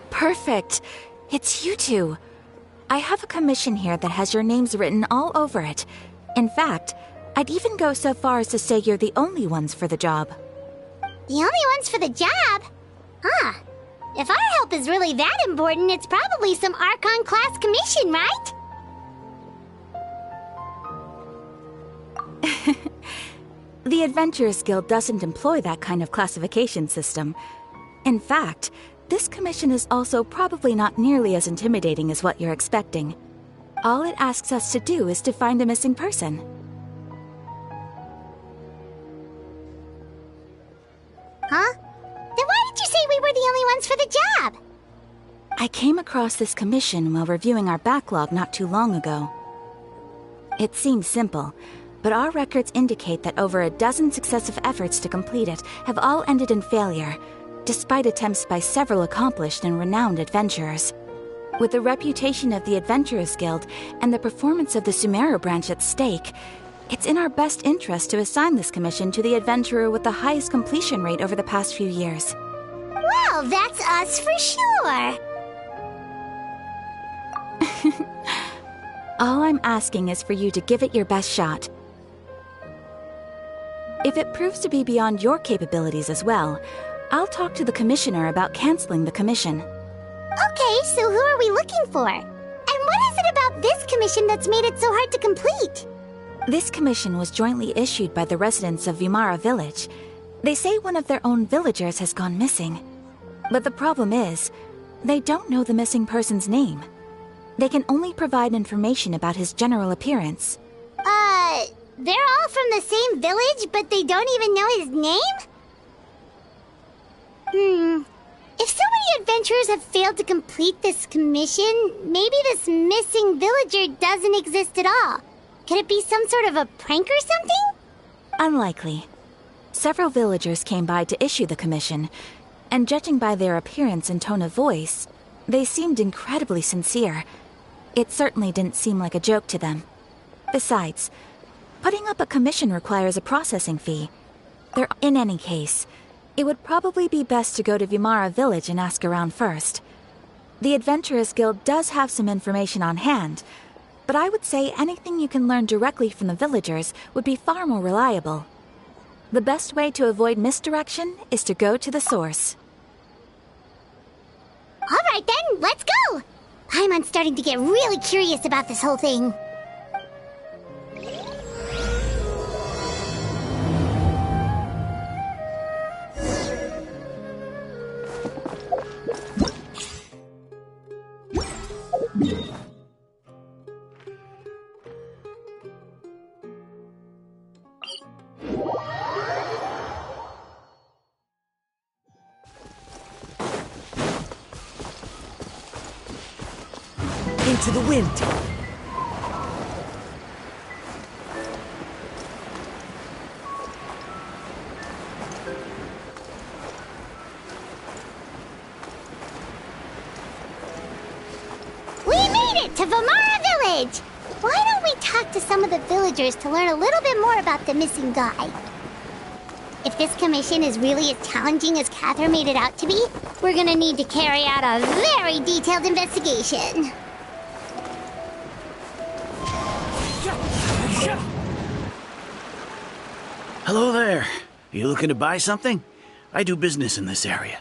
Perfect. It's you two. I have a commission here that has your names written all over it. In fact, I'd even go so far as to say you're the only ones for the job. The only ones for the job? Huh. If our help is really that important, it's probably some Archon class commission, right? The Adventurers Guild doesn't employ that kind of classification system. In fact, this commission is also probably not nearly as intimidating as what you're expecting. All it asks us to do is to find a missing person. Huh? Then why did you say we were the only ones for the job? I came across this commission while reviewing our backlog not too long ago. It seems simple, but our records indicate that over a dozen successive efforts to complete it have all ended in failure, despite attempts by several accomplished and renowned adventurers. With the reputation of the Adventurers Guild and the performance of the Sumeru branch at stake, it's in our best interest to assign this commission to the adventurer with the highest completion rate over the past few years. Well, that's us for sure. All I'm asking is for you to give it your best shot. If it proves to be beyond your capabilities as well, I'll talk to the commissioner about canceling the commission. Okay, so who are we looking for? And what is it about this commission that's made it so hard to complete? This commission was jointly issued by the residents of Vimara Village. They say one of their own villagers has gone missing. But the problem is, they don't know the missing person's name. They can only provide information about his general appearance. They're all from the same village, but they don't even know his name? If so many adventurers have failed to complete this commission, maybe this missing villager doesn't exist at all. Could it be some sort of a prank or something? Unlikely. Several villagers came by to issue the commission, and judging by their appearance and tone of voice, they seemed incredibly sincere. It certainly didn't seem like a joke to them. Besides, putting up a commission requires a processing fee. In any case, it would probably be best to go to Vimara Village and ask around first. The Adventurers Guild does have some information on hand, but I would say anything you can learn directly from the villagers would be far more reliable. The best way to avoid misdirection is to go to the source. All right then, let's go! I'm starting to get really curious about this whole thing. Into the wind. We made it to Vimara Village! Why don't we talk to some of the villagers to learn a little bit more about the missing guy? If this commission is really as challenging as Catherine made it out to be, we're gonna need to carry out a very detailed investigation. Hello there. You looking to buy something? I do business in this area.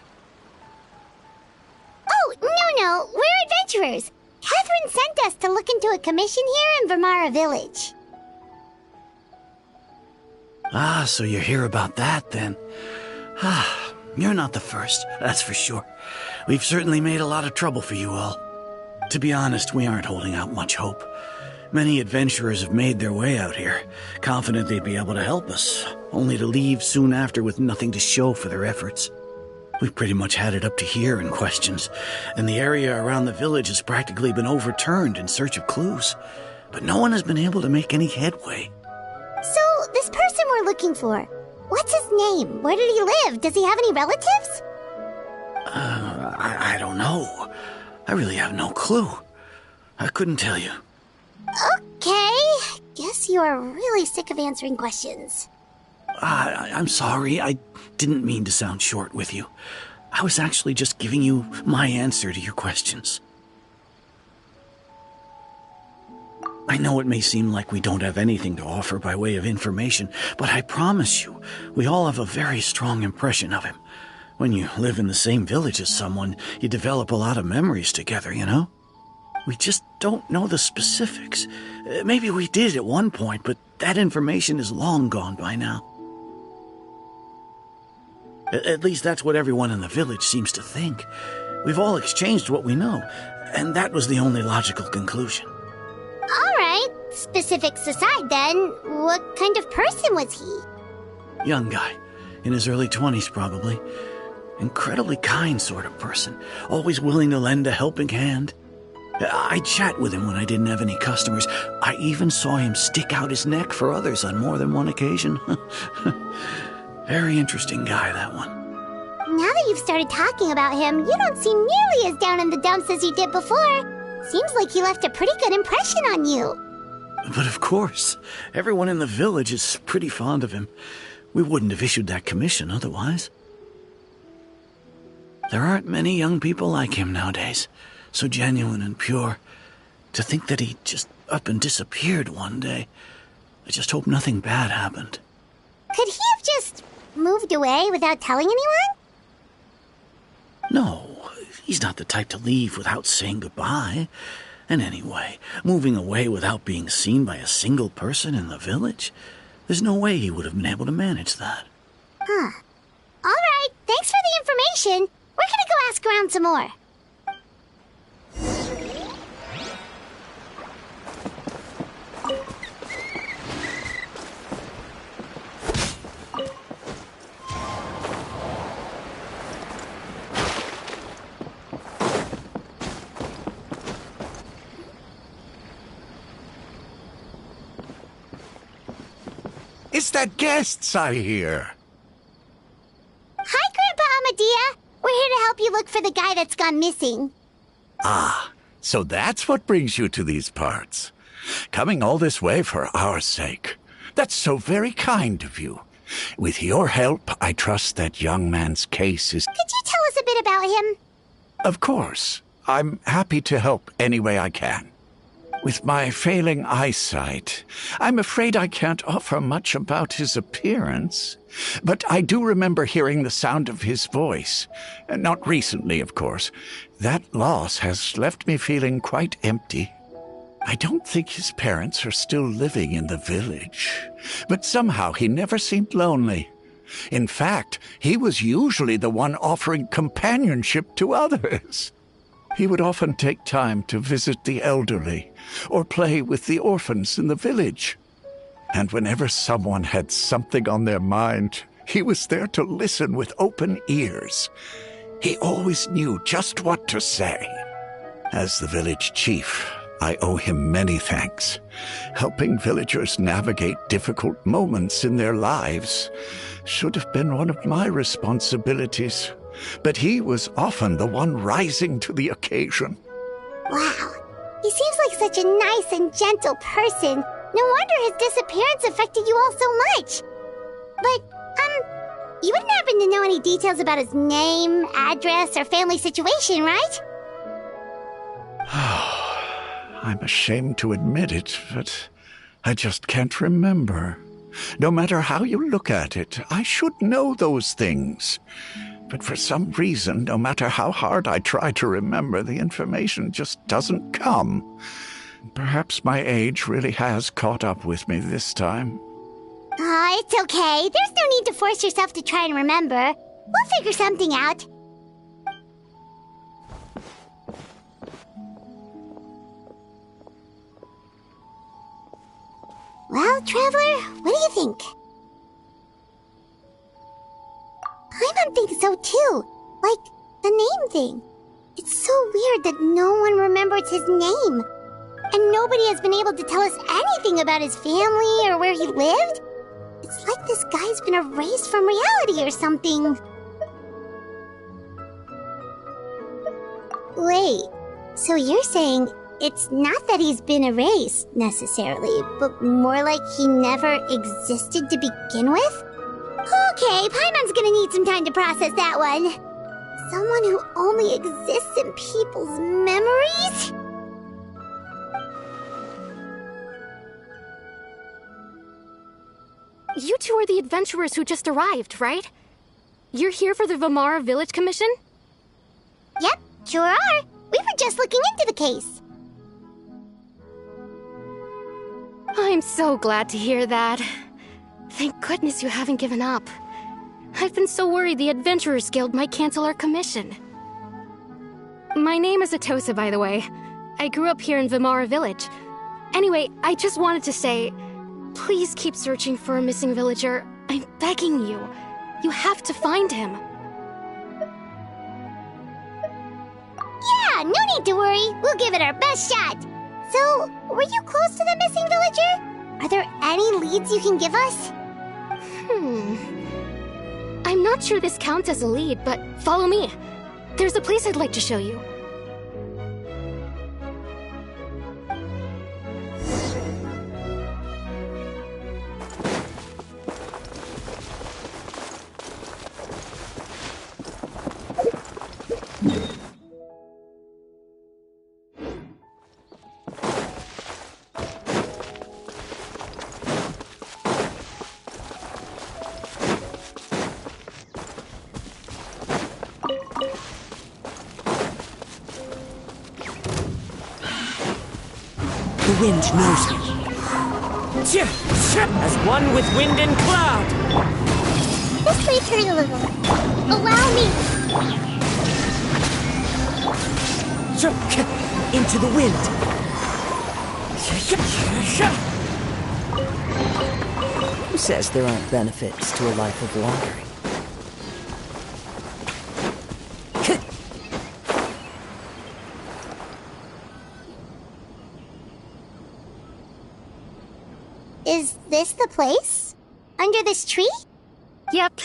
Oh, no, we're adventurers. Catherine sent us to look into a commission here in Vermara Village. Ah, so you're here about that, then. Ah, you're not the first, that's for sure. We've certainly made a lot of trouble for you all. To be honest, we aren't holding out much hope. Many adventurers have made their way out here, confident they'd be able to help us, only to leave soon after with nothing to show for their efforts. We've pretty much had it up to here in questions, and the area around the village has practically been overturned in search of clues. But no one has been able to make any headway. So, this person we're looking for, what's his name? Where did he live? Does he have any relatives? I don't know. I really have no clue. I couldn't tell you. Okay. Guess you are really sick of answering questions. I'm sorry. I didn't mean to sound short with you. I was actually just giving you my answer to your questions. I know it may seem like we don't have anything to offer by way of information, but I promise you, we all have a very strong impression of him. When you live in the same village as someone, you develop a lot of memories together, you know? We just don't know the specifics. Maybe we did at one point, but that information is long gone by now. At least that's what everyone in the village seems to think. We've all exchanged what we know, and that was the only logical conclusion. All right. Specifics aside, then, what kind of person was he? Young guy. In his early 20s, probably. Incredibly kind sort of person. Always willing to lend a helping hand. I'd chat with him when I didn't have any customers. I even saw him stick out his neck for others on more than one occasion. Very interesting guy, that one. Now that you've started talking about him, you don't seem nearly as down in the dumps as you did before. Seems like he left a pretty good impression on you. But of course, everyone in the village is pretty fond of him. We wouldn't have issued that commission otherwise. There aren't many young people like him nowadays. So genuine and pure. To think that he just up and disappeared one day. I just hope nothing bad happened. Could he have just moved away without telling anyone? No, he's not the type to leave without saying goodbye. And anyway, moving away without being seen by a single person in the village? There's no way he would have been able to manage that. Huh. All right, thanks for the information. We're gonna go ask around some more. It's the guests, I hear. Hi, Grandpa Amadea. We're here to help you look for the guy that's gone missing. Ah, so that's what brings you to these parts. Coming all this way for our sake. That's so very kind of you. With your help, I trust that young man's case is... Could you tell us a bit about him? Of course. I'm happy to help any way I can. With my failing eyesight, I'm afraid I can't offer much about his appearance. But I do remember hearing the sound of his voice. Not recently, of course. That loss has left me feeling quite empty. I don't think his parents are still living in the village. But somehow he never seemed lonely. In fact, he was usually the one offering companionship to others. He would often take time to visit the elderly or play with the orphans in the village. And whenever someone had something on their mind, he was there to listen with open ears. He always knew just what to say. As the village chief, I owe him many thanks. Helping villagers navigate difficult moments in their lives should have been one of my responsibilities. But he was often the one rising to the occasion. Wow. He seems like such a nice and gentle person. No wonder his disappearance affected you all so much. But, You wouldn't happen to know any details about his name, address, or family situation, right? I'm ashamed to admit it, but I just can't remember. No matter how you look at it, I should know those things. But for some reason, no matter how hard I try to remember, the information just doesn't come. Perhaps my age really has caught up with me this time. It's okay. There's no need to force yourself to try and remember. We'll figure something out. Well, Traveler, what do you think? Paimon thinks so too. Like, the name thing. It's so weird that no one remembers his name. And nobody has been able to tell us anything about his family or where he lived. It's like this guy's been erased from reality or something. Wait, so you're saying it's not that he's been erased, necessarily, but more like he never existed to begin with? Okay, Paimon's gonna need some time to process that one. Someone who only exists in people's memories? You two are the adventurers who just arrived, right? You're here for the Vamara Village Commission? Yep, sure are. We were just looking into the case. I'm so glad to hear that. Thank goodness you haven't given up. I've been so worried the Adventurers Guild might cancel our commission. My name is Atosa, by the way. I grew up here in Vamara Village. Anyway, I just wanted to say, please keep searching for a missing villager. I'm begging you. You have to find him. Yeah, no need to worry. We'll give it our best shot. So, were you close to the missing villager? Are there any leads you can give us? I'm not sure this counts as a lead, but follow me. There's a place I'd like to show you. The wind knows me. As one with wind and cloud. This may turn a little. Allow me. Into the wind. Who says there aren't benefits to a life of wandering? Is this the place? Under this tree? Yep.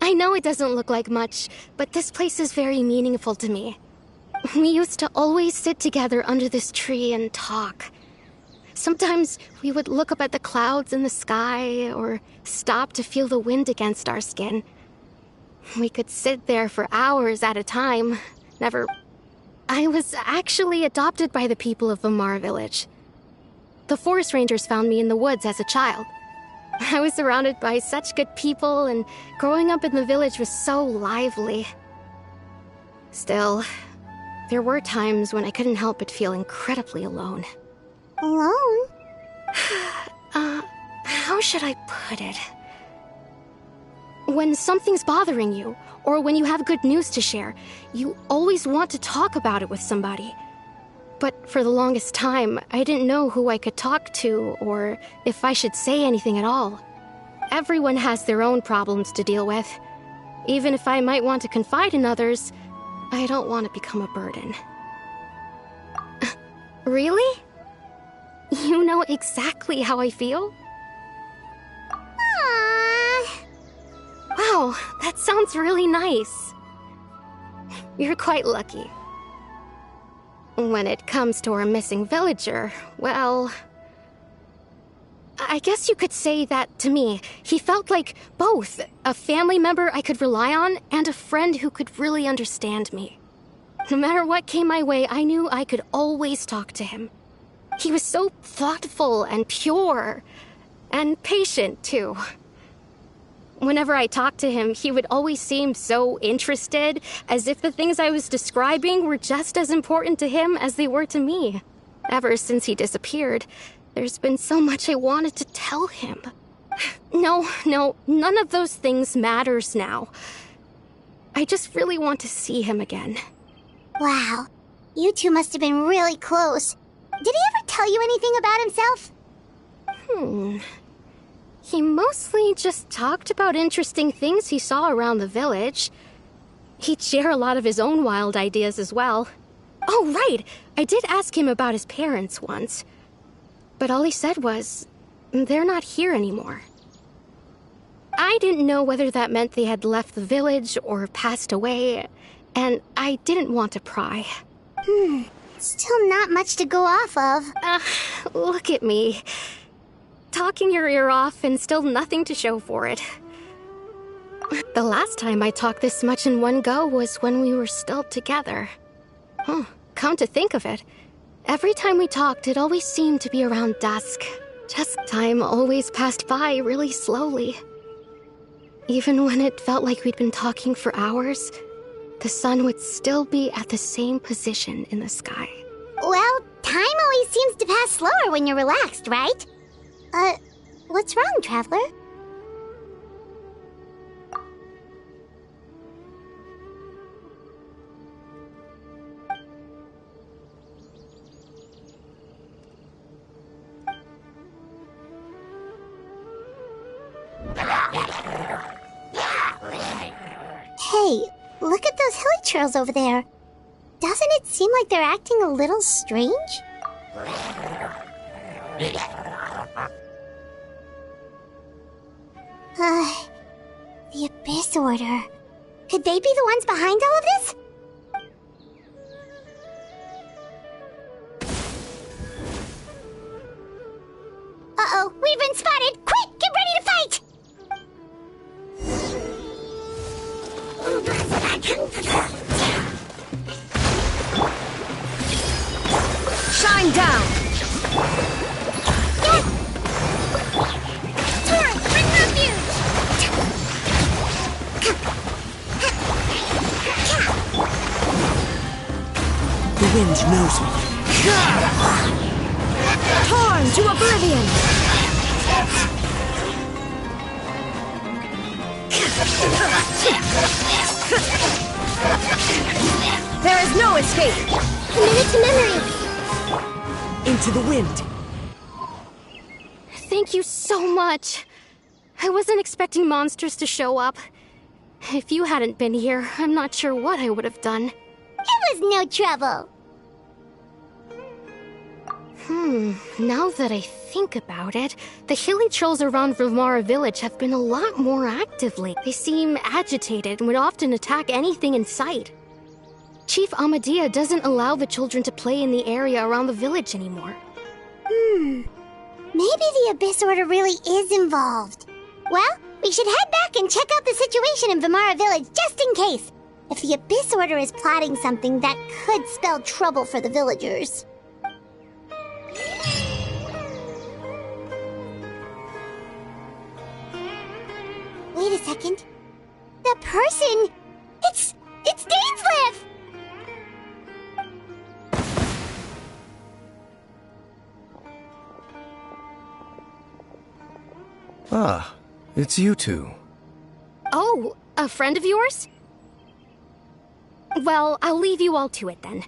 I know it doesn't look like much, but this place is very meaningful to me. We used to always sit together under this tree and talk. Sometimes we would look up at the clouds in the sky, or stop to feel the wind against our skin. We could sit there for hours at a time, never... I was actually adopted by the people of Vamara Village. The forest rangers found me in the woods as a child. I was surrounded by such good people, and growing up in the village was so lively. Still, there were times when I couldn't help but feel incredibly alone. Alone? How should I put it? When something's bothering you, or when you have good news to share, you always want to talk about it with somebody. But for the longest time, I didn't know who I could talk to, or if I should say anything at all. Everyone has their own problems to deal with. Even if I might want to confide in others, I don't want to become a burden. Really? You know exactly how I feel? Aww. Wow, that sounds really nice. You're quite lucky. When it comes to our missing villager, well... I guess you could say that to me. He felt like both. A family member I could rely on, and a friend who could really understand me. No matter what came my way, I knew I could always talk to him. He was so thoughtful and pure. And patient, too. Whenever I talked to him, he would always seem so interested, as if the things I was describing were just as important to him as they were to me. Ever since he disappeared, there's been so much I wanted to tell him. No, none of those things matters now. I just really want to see him again. Wow. You two must have been really close. Did he ever tell you anything about himself? He mostly just talked about interesting things he saw around the village. He'd share a lot of his own wild ideas as well. Oh, right! I did ask him about his parents once. But all he said was, they're not here anymore. I didn't know whether that meant they had left the village or passed away, and I didn't want to pry. Still not much to go off of. Look at me. Talking your ear off and still nothing to show for it. The last time I talked this much in one go was when we were still together. Come to think of it, every time we talked, it always seemed to be around dusk. Just time always passed by really slowly. Even when it felt like we'd been talking for hours, the sun would still be at the same position in the sky. Well, time always seems to pass slower when you're relaxed, right? What's wrong, Traveler? Hey, look at those hilly trails over there. Doesn't it seem like they're acting a little strange? The Abyss Order. Could they be the ones behind all of this? Uh-oh, we've been spotted! Quick, get ready to fight! Shine down! Torrent, bring refuge! The wind knows me. Torn to oblivion! There is no escape! Commit it to memory! Into the wind. Thank you so much. I wasn't expecting monsters to show up. If you hadn't been here, I'm not sure what I would have done. It was no trouble. Now that I think about it, the hilly trolls around Vimara village have been a lot more active lately. They seem agitated and would often attack anything in sight. Chief Amadea doesn't allow the children to play in the area around the village anymore. Maybe the Abyss Order really is involved. Well, we should head back and check out the situation in Vimara village just in case. If the Abyss Order is plotting something that could spell trouble for the villagers. Wait a second. The person! It's Dainsleif! Ah, it's you two. Oh, a friend of yours? Well, I'll leave you all to it then.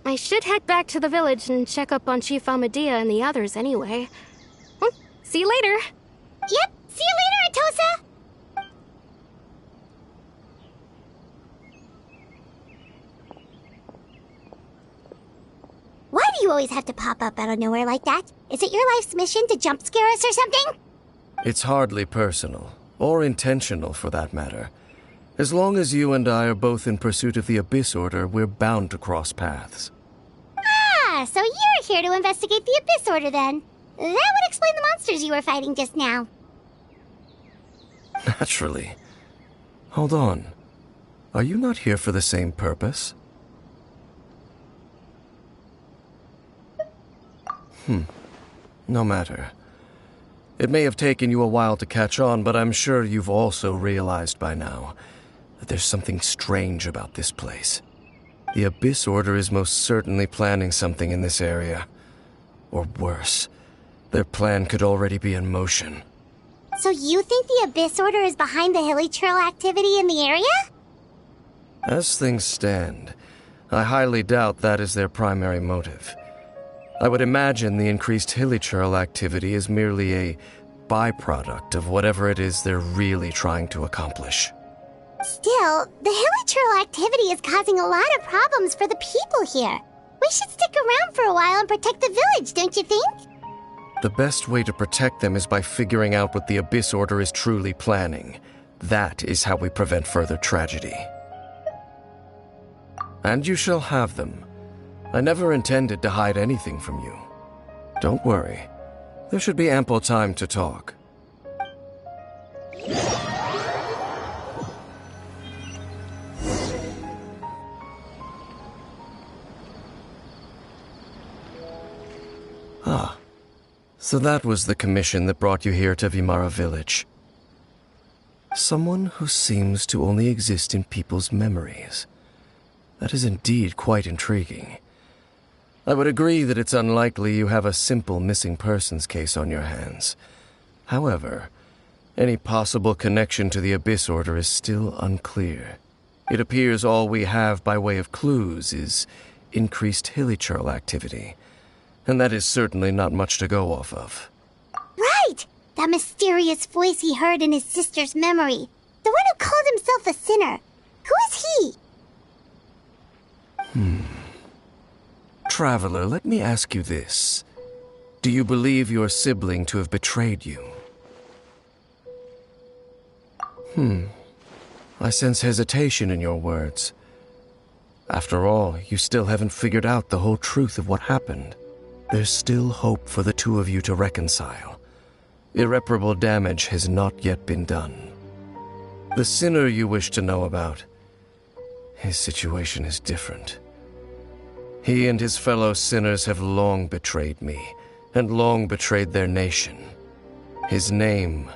I should head back to the village and check up on Chief Amadea and the others anyway. See you later. Yep, see you later, Atosa! Why do you always have to pop up out of nowhere like that? Is it your life's mission to jump scare us or something? It's hardly personal, or intentional for that matter. As long as you and I are both in pursuit of the Abyss Order, we're bound to cross paths. Ah, so you're here to investigate the Abyss Order then. That would explain the monsters you were fighting just now. Naturally. Hold on. Are you not here for the same purpose? No matter. It may have taken you a while to catch on, but I'm sure you've also realized by now that there's something strange about this place. The Abyss Order is most certainly planning something in this area. Or worse, their plan could already be in motion. So you think the Abyss Order is behind the hilly trail activity in the area? As things stand, I highly doubt that is their primary motive. I would imagine the increased hilly trail activity is merely a byproduct of whatever it is they're really trying to accomplish. Still, the hilly trail activity is causing a lot of problems for the people here. We should stick around for a while and protect the village, don't you think? The best way to protect them is by figuring out what the Abyss Order is truly planning. That is how we prevent further tragedy. And you shall have them. I never intended to hide anything from you. Don't worry. There should be ample time to talk. Ah. So that was the commission that brought you here to Vimara village. Someone who seems to only exist in people's memories. That is indeed quite intriguing. I would agree that it's unlikely you have a simple missing persons case on your hands. However, any possible connection to the Abyss Order is still unclear. It appears all we have by way of clues is increased hilly trail activity, and that is certainly not much to go off of. Right! That mysterious voice he heard in his sister's memory. The one who called himself a sinner. Who is he? Traveler, let me ask you this. Do you believe your sibling to have betrayed you? I sense hesitation in your words. After all, you still haven't figured out the whole truth of what happened. There's still hope for the two of you to reconcile. Irreparable damage has not yet been done. The sinner you wish to know about, his situation is different. He and his fellow sinners have long betrayed me, and long betrayed their nation. His name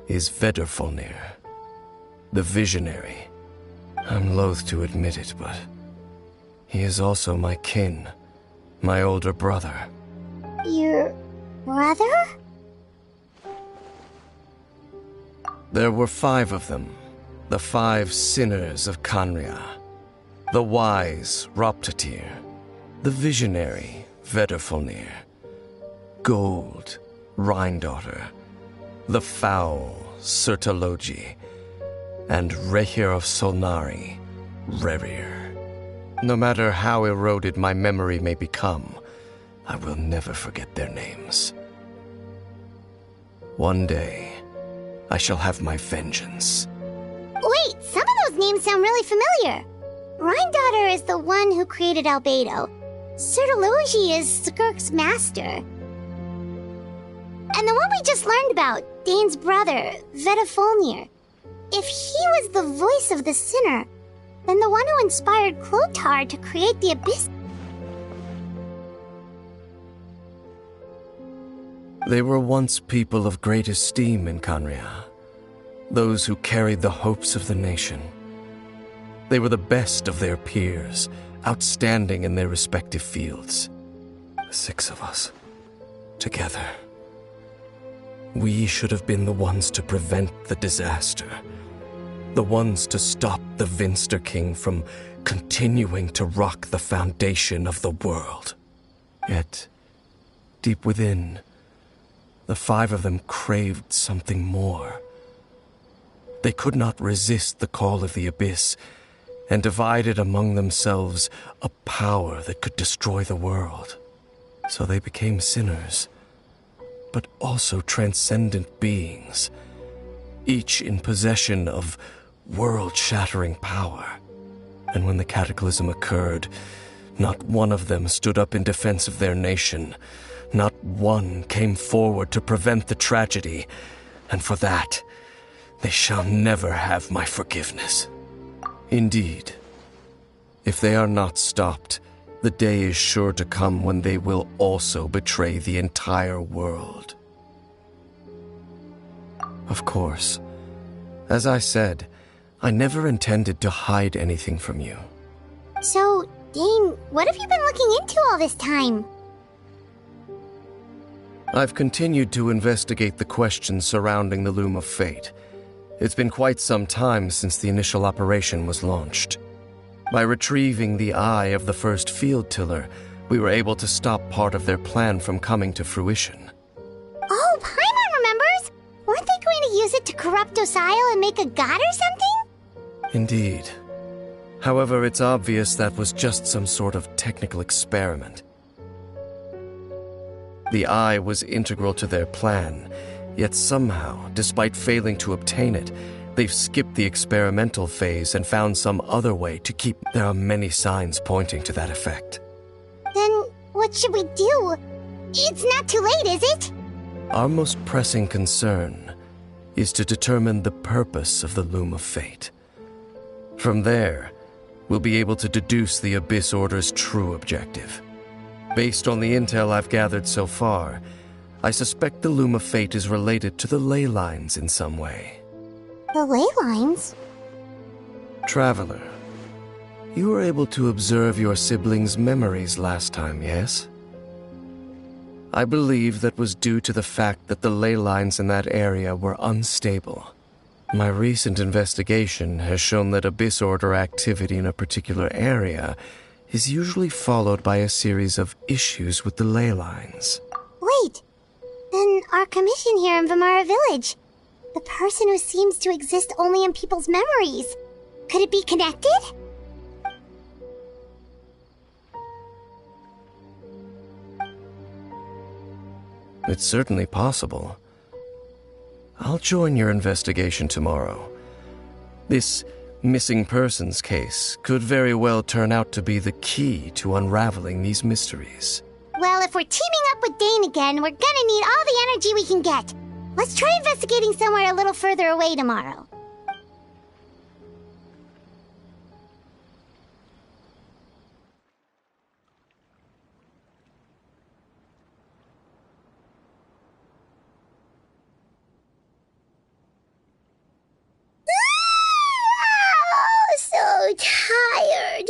is Vedrfolnir, the Visionary. I'm loath to admit it, but he is also my kin, my older brother. Your brother? There were 5 of them, the 5 sinners of Kanria. The wise Roptatir, the visionary Vedrfolnir, Gold Rhine-daughter, the foul Sertalogi, and Rehir of Solnari, Rerir. No matter how eroded my memory may become, I will never forget their names. One day, I shall have my vengeance. Wait, some of those names sound really familiar. Rhine-daughter is the one who created Albedo. Sertalogi is Skirk's master. And the one we just learned about, Dane's brother, Vedrfolnir. If he was the voice of the sinner, then the one who inspired Clotar to create the Abyss... They were once people of great esteem in Kanria, those who carried the hopes of the nation. They were the best of their peers, outstanding in their respective fields. The 6 of us, together. We should have been the ones to prevent the disaster. The ones to stop the Vinster King from continuing to rock the foundation of the world. Yet, deep within, the 5 of them craved something more. They could not resist the call of the Abyss, and divided among themselves a power that could destroy the world. So they became sinners, but also transcendent beings, each in possession of world-shattering power. And when the cataclysm occurred, not one of them stood up in defense of their nation. Not one came forward to prevent the tragedy, and for that, they shall never have my forgiveness. Indeed, if they are not stopped, the day is sure to come when they will also betray the entire world. Of course, as I said, I never intended to hide anything from you. So, Dane, what have you been looking into all this time? I've continued to investigate the questions surrounding the Loom of Fate. It's been quite some time since the initial operation was launched. By retrieving the eye of the first field tiller, we were able to stop part of their plan from coming to fruition. Oh, Paimon remembers! Weren't they going to use it to corrupt Osial and make a god or something? Indeed. However, it's obvious that was just some sort of technical experiment. The eye was integral to their plan, yet somehow, despite failing to obtain it, they've skipped the experimental phase and found some other way to keep... There are many signs pointing to that effect. Then, what should we do? It's not too late, is it? Our most pressing concern is to determine the purpose of the Loom of Fate. From there, we'll be able to deduce the Abyss Order's true objective. Based on the intel I've gathered so far, I suspect the Loom of Fate is related to the ley lines in some way. The ley lines? Traveler, you were able to observe your siblings' memories last time, yes? I believe that was due to the fact that the ley lines in that area were unstable. My recent investigation has shown that Abyss Order activity in a particular area is usually followed by a series of issues with the ley lines. Wait, then our commission here in Vimara Village, the person who seems to exist only in people's memories, could it be connected? It's certainly possible. I'll join your investigation tomorrow. This missing persons case could very well turn out to be the key to unraveling these mysteries. Well, if we're teaming up with Dane again, we're gonna need all the energy we can get. Let's try investigating somewhere a little further away tomorrow. So tired.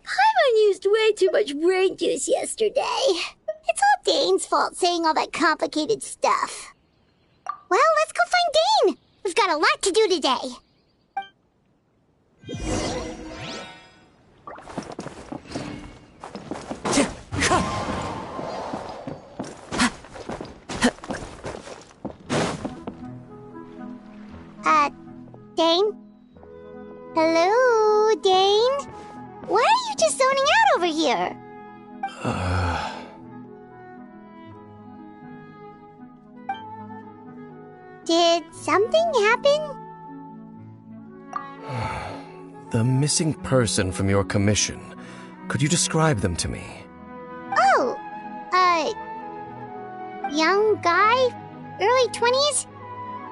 Paimon used way too much brain juice yesterday. It's all Dane's fault saying all that complicated stuff. Well, let's go find Dane. We've got a lot to do today. Dane? Hello, Dane? Why are you just zoning out over here? Did something happen? The missing person from your commission. Could you describe them to me? Oh, young guy? Early 20s?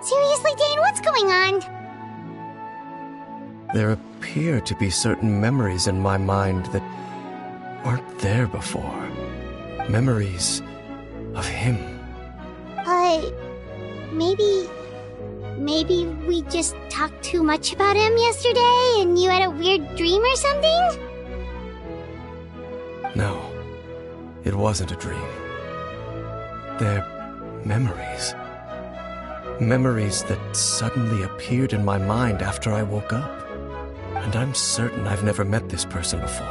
Seriously, Dane, what's going on? There appear to be certain memories in my mind that aren't there before. Memories of him. Maybe we just talked too much about him yesterday and you had a weird dream or something? No, it wasn't a dream. They're memories. Memories that suddenly appeared in my mind after I woke up. And I'm certain I've never met this person before.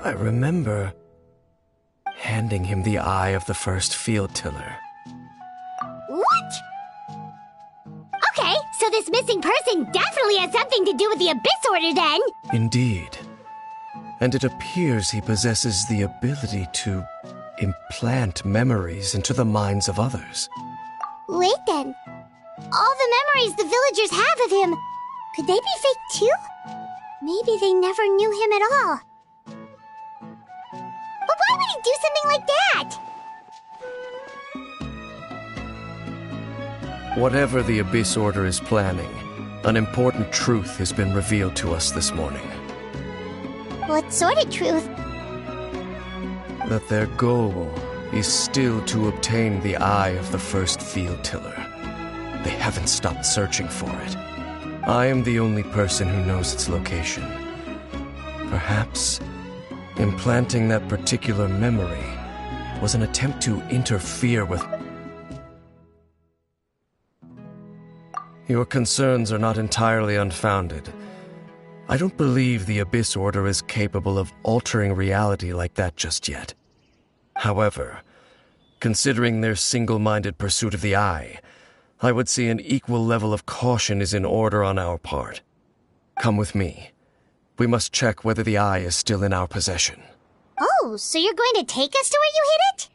I remember handing him the eye of the first field tiller. What? Okay, so this missing person definitely has something to do with the Abyss Order then! Indeed. And it appears he possesses the ability to implant memories into the minds of others. Wait then. All the memories the villagers have of him, could they be fake too? Maybe they never knew him at all. But Why would he do something like that? Whatever the Abyss Order is planning, an important truth has been revealed to us this morning. What sort of truth? That their goal is still to obtain the eye of the first field tiller. They haven't stopped searching for it. I am the only person who knows its location. Perhaps implanting that particular memory was an attempt to interfere with... Your concerns are not entirely unfounded. I don't believe the Abyss Order is capable of altering reality like that just yet. However, considering their single-minded pursuit of the Eye, I would say an equal level of caution is in order on our part. Come with me. We must check whether the Eye is still in our possession. Oh, so you're going to take us to where you hid it?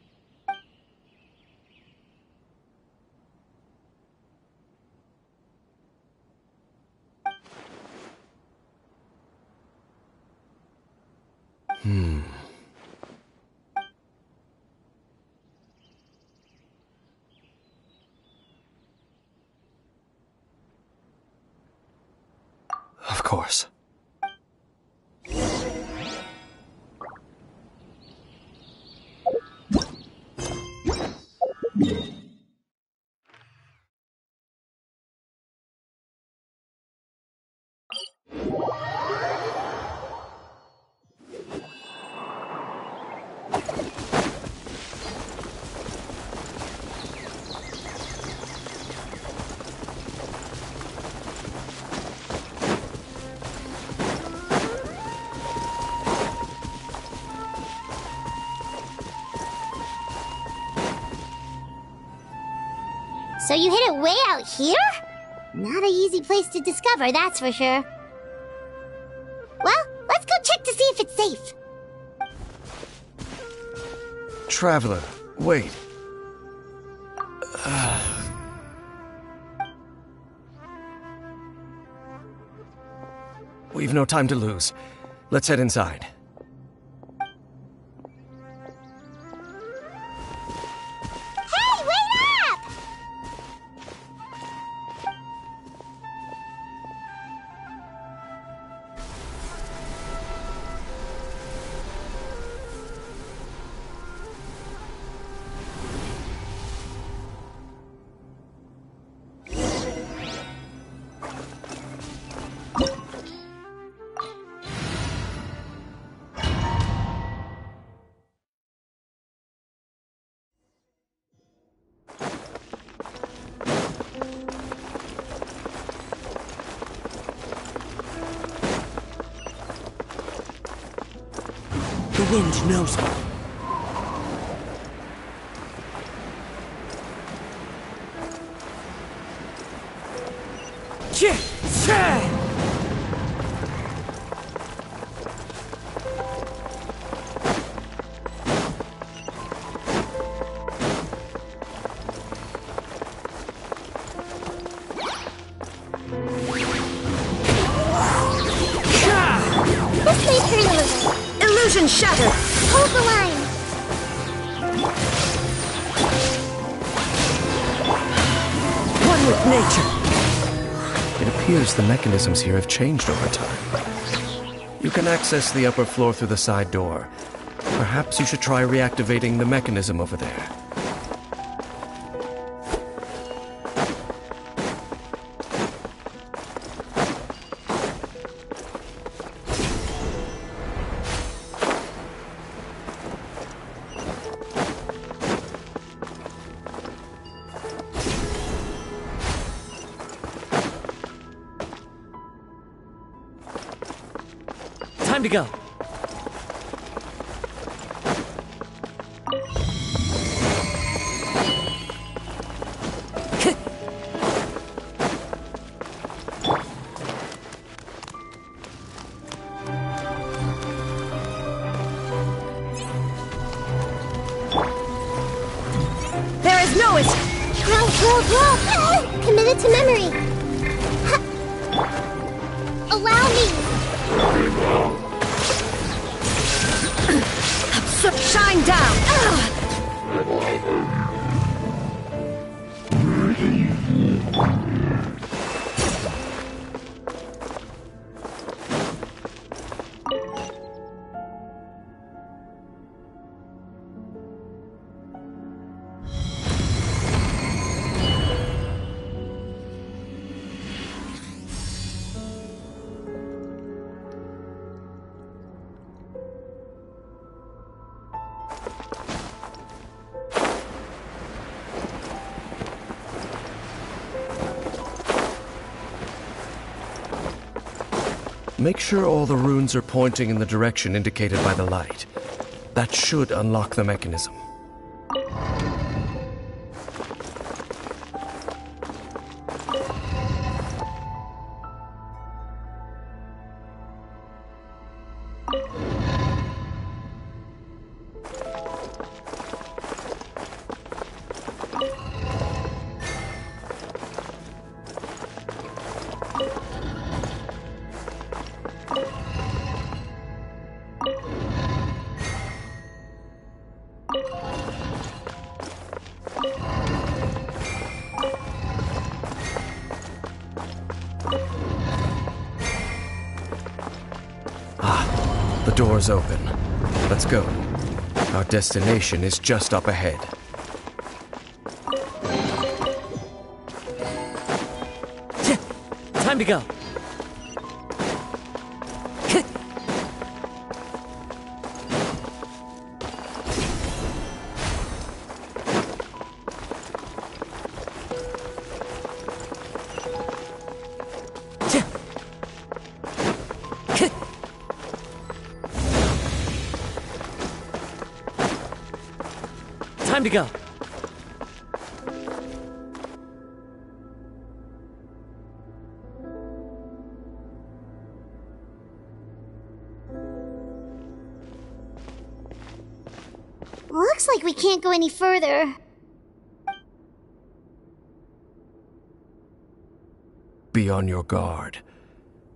Of course. So you hid it way out here? Not an easy place to discover, that's for sure. Well, let's go check to see if it's safe. Traveler, wait. We've no time to lose. Let's head inside. Hey, wait up! The wind knows me. This may turn a little. Illusion shattered! Hold the line. One with nature! It appears the mechanisms here have changed over time. You can access the upper floor through the side door. Perhaps you should try reactivating the mechanism over there. Time to go. There is no escape! Roll. Committed to memory. Allow me. Shine down! Make sure all the runes are pointing in the direction indicated by the light. That should unlock the mechanism. The door's open. Let's go. Our destination is just up ahead. Time to go. Time to go. Looks like we can't go any further. Be on your guard.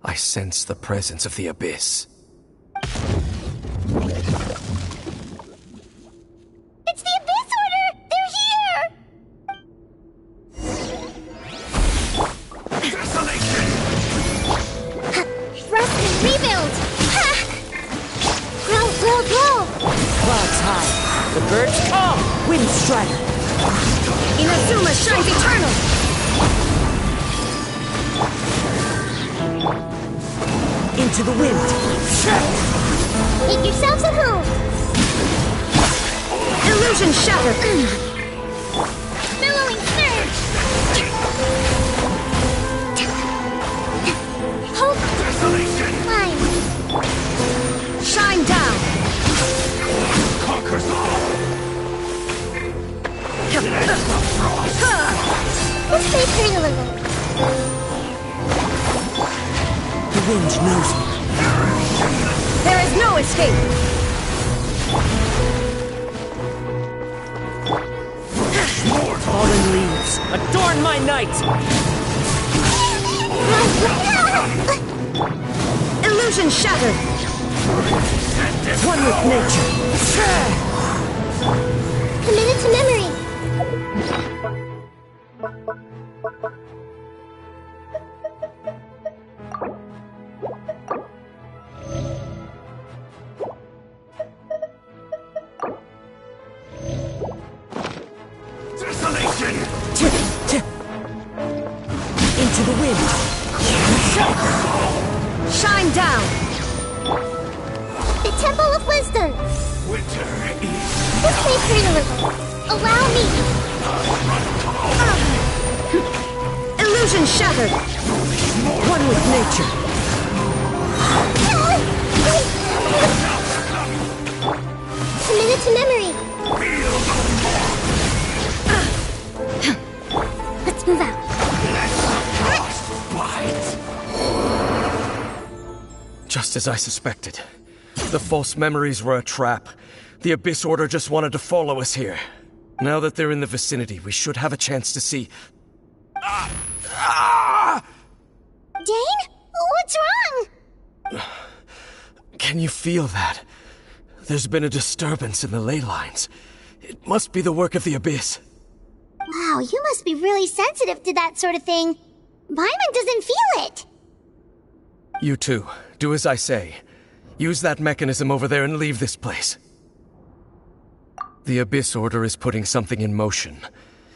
I sense the presence of the abyss. It's the Abyss Order! They're here! Rust and rebuild! Ha! Grow, grow, grow! Clouds high. The birds call. Wind strider. Inazuma shines eternal. Into the wind. Make yourselves at home! Illusion shattered. Billowing surge! Hope! Climb! Shine down. Conquers all. Let's play Perjalanan. The wind knows me. There is no escape. Fallen leaves, adorn my night. Illusion shattered. One with nature. Committed to memory. Desolation! Into the wind. Shine down. The Temple of Wisdom. Winter is... Let's play Perjalanan. Allow me. Illusion shattered. One with nature. Committed to memory. Let's move out. Just as I suspected. The false memories were a trap. The Abyss Order just wanted to follow us here. Now that they're in the vicinity, we should have a chance to see... Dane? What's wrong? Can you feel that? There's been a disturbance in the ley lines. It must be the work of the Abyss. Wow, you must be really sensitive to that sort of thing. Paimon doesn't feel it. You two, do as I say. Use that mechanism over there and leave this place. The Abyss Order is putting something in motion.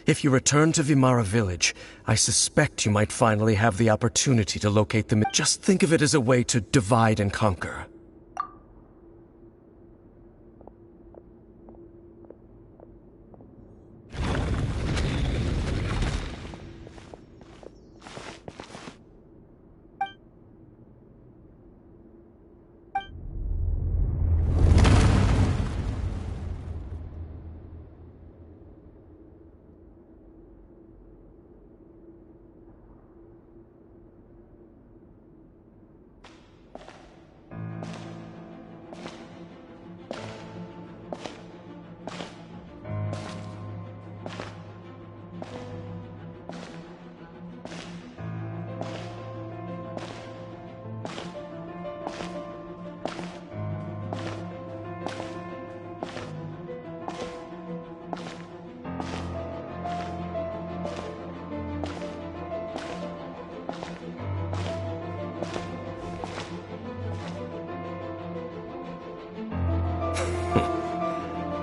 If you return to Vimara Village, I suspect you might finally have the opportunity to locate them. Just think of it as a way to divide and conquer.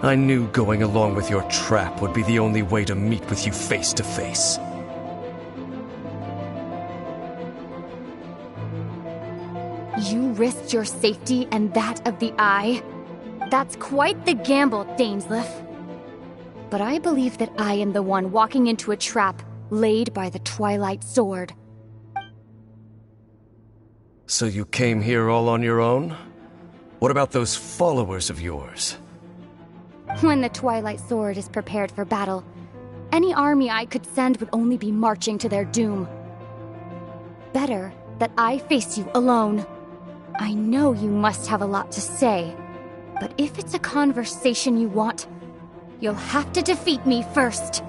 I knew going along with your trap would be the only way to meet with you face to face. You risked your safety and that of the Eye? That's quite the gamble, Dainsleif. But I believe that I am the one walking into a trap laid by the Twilight Sword. So you came here all on your own? What about those followers of yours? When the Twilight Sword is prepared for battle, any army I could send would only be marching to their doom. Better that I face you alone. I know you must have a lot to say, but if it's a conversation you want, you'll have to defeat me first.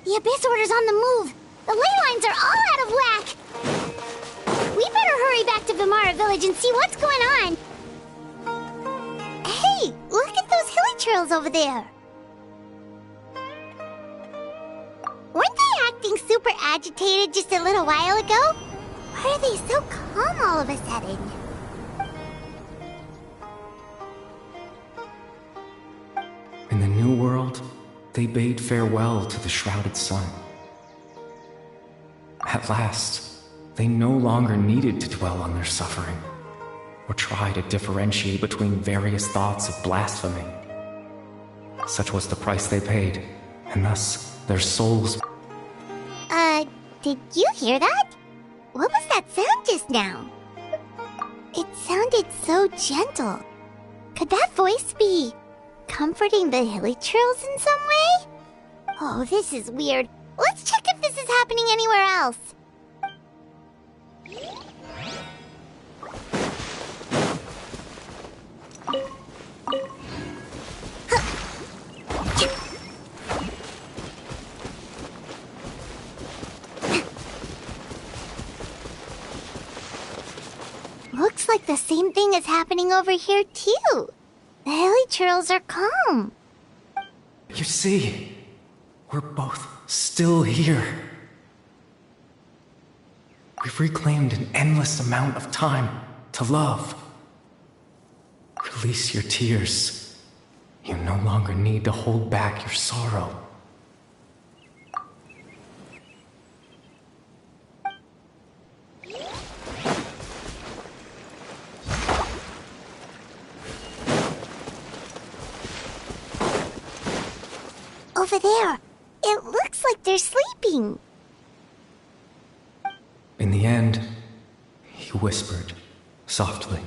The Abyss Order's on the move. The ley lines are all out of whack. We better hurry back to Vimara Village and see what's going on. Hey, look at those hilly trails over there. Weren't they acting super agitated just a little while ago? Why are they so calm all of a sudden? In the New World, they bade farewell to the shrouded sun. At last, they no longer needed to dwell on their suffering, or try to differentiate between various thoughts of blasphemy. Such was the price they paid, and thus their souls... Did you hear that? What was that sound just now? It sounded so gentle. Could that voice be comforting the hilly trails in some way? Oh, this is weird. Let's check if this is happening anywhere else. Looks like the same thing is happening over here too. The hilly trails are calm. You see, we're both still here. We've reclaimed an endless amount of time to love. Release your tears. You no longer need to hold back your sorrow. Over there. It looks like they're sleeping. In the end, he whispered softly,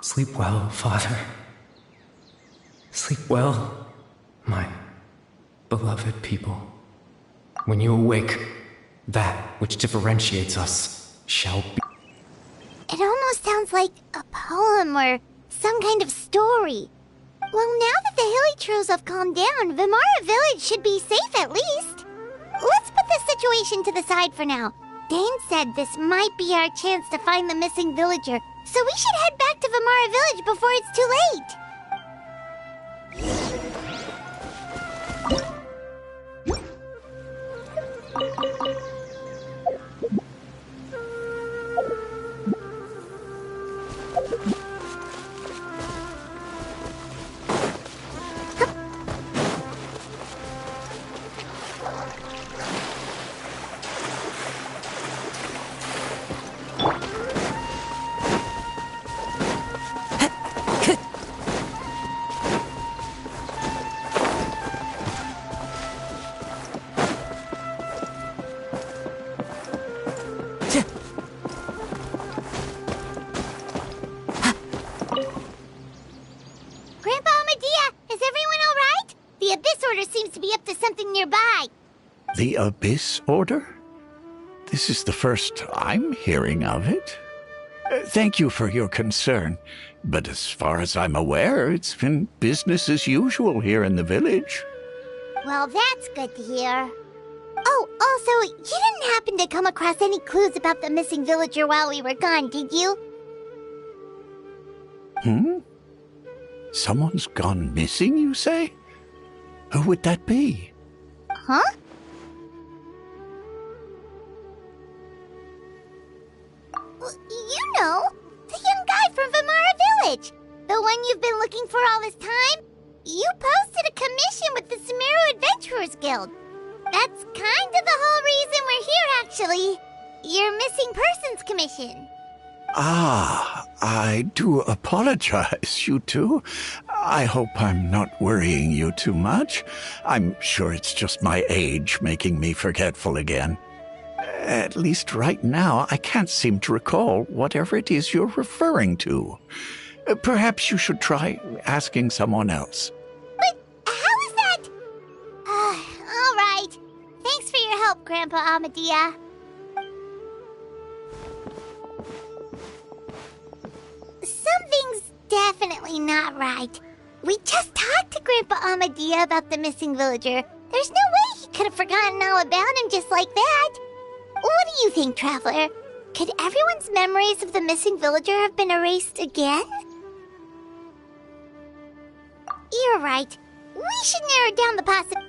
"Sleep well, Father. Sleep well, my beloved people. When you awake, that which differentiates us shall be..." It almost sounds like a poem or some kind of story. Well, now that the hilly trolls have calmed down, Vimara Village should be safe at least. Let's put this situation to the side for now. Dane said this might be our chance to find the missing villager, so we should head back to Vimara Village before it's too late. The Abyss Order? This is the first I'm hearing of it. Thank you for your concern, but as far as I'm aware, it's been business as usual here in the village. Well, that's good to hear. Oh, also, you didn't happen to come across any clues about the missing villager while we were gone, did you? Someone's gone missing, you say? Who would that be? Huh? You know, the young guy from Vimara Village. The one you've been looking for all this time. You posted a commission with the Sumeru Adventurers Guild. That's kind of the whole reason we're here, actually. Your missing persons commission. Ah, I do apologize, you two. I hope I'm not worrying you too much. I'm sure it's just my age making me forgetful again. At least right now, I can't seem to recall whatever it is you're referring to. Perhaps you should try asking someone else. But how is that? All right. Thanks for your help, Grandpa Amadia. Something's definitely not right. We just talked to Grandpa Amadia about the missing villager. There's no way he could have forgotten all about him just like that. What do you think, Traveler? Could everyone's memories of the missing villager have been erased again? You're right. We should narrow down the possibility.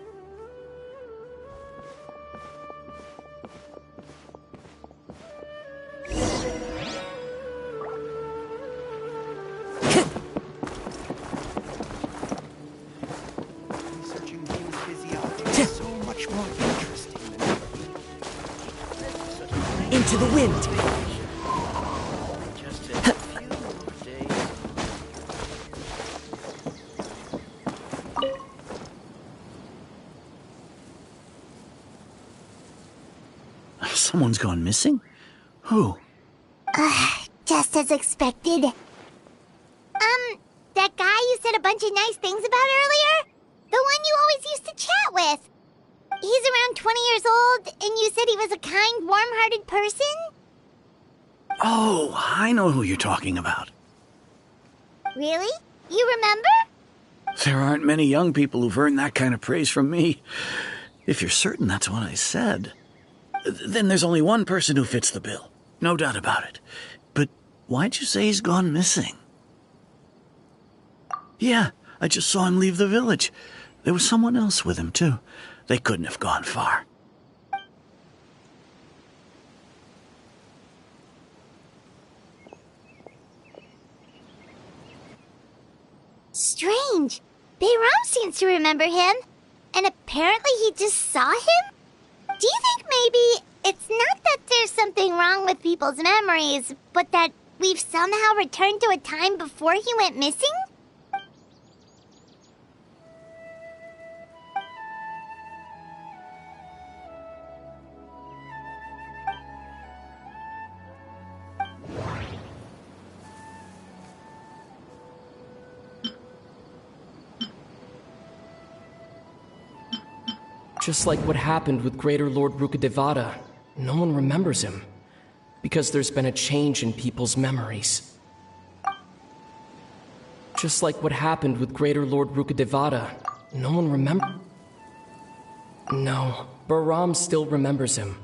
Researching human physiology is so much more interesting than Into the wind. just a few more days. Someone's gone missing? Who? Just as expected. That guy you said a bunch of nice things about earlier? The one you always used to chat with. He's around 20 years old, and you said he was a kind, warm-hearted person? Oh, I know who you're talking about. Really? You remember? There aren't many young people who've earned that kind of praise from me. If you're certain that's what I said, then there's only one person who fits the bill. No doubt about it. But why'd you say he's gone missing? Yeah, I just saw him leave the village. There was someone else with him, too. They couldn't have gone far. Strange. Bayram seems to remember him. And apparently he just saw him? Do you think maybe it's not that there's something wrong with people's memories, but that we've somehow returned to a time before he went missing? Just like what happened with Greater Lord Rukadevada, no one remembers him. Because there's been a change in people's memories. Just like what happened with Greater Lord Rukadevada. No one No, Bahram still remembers him.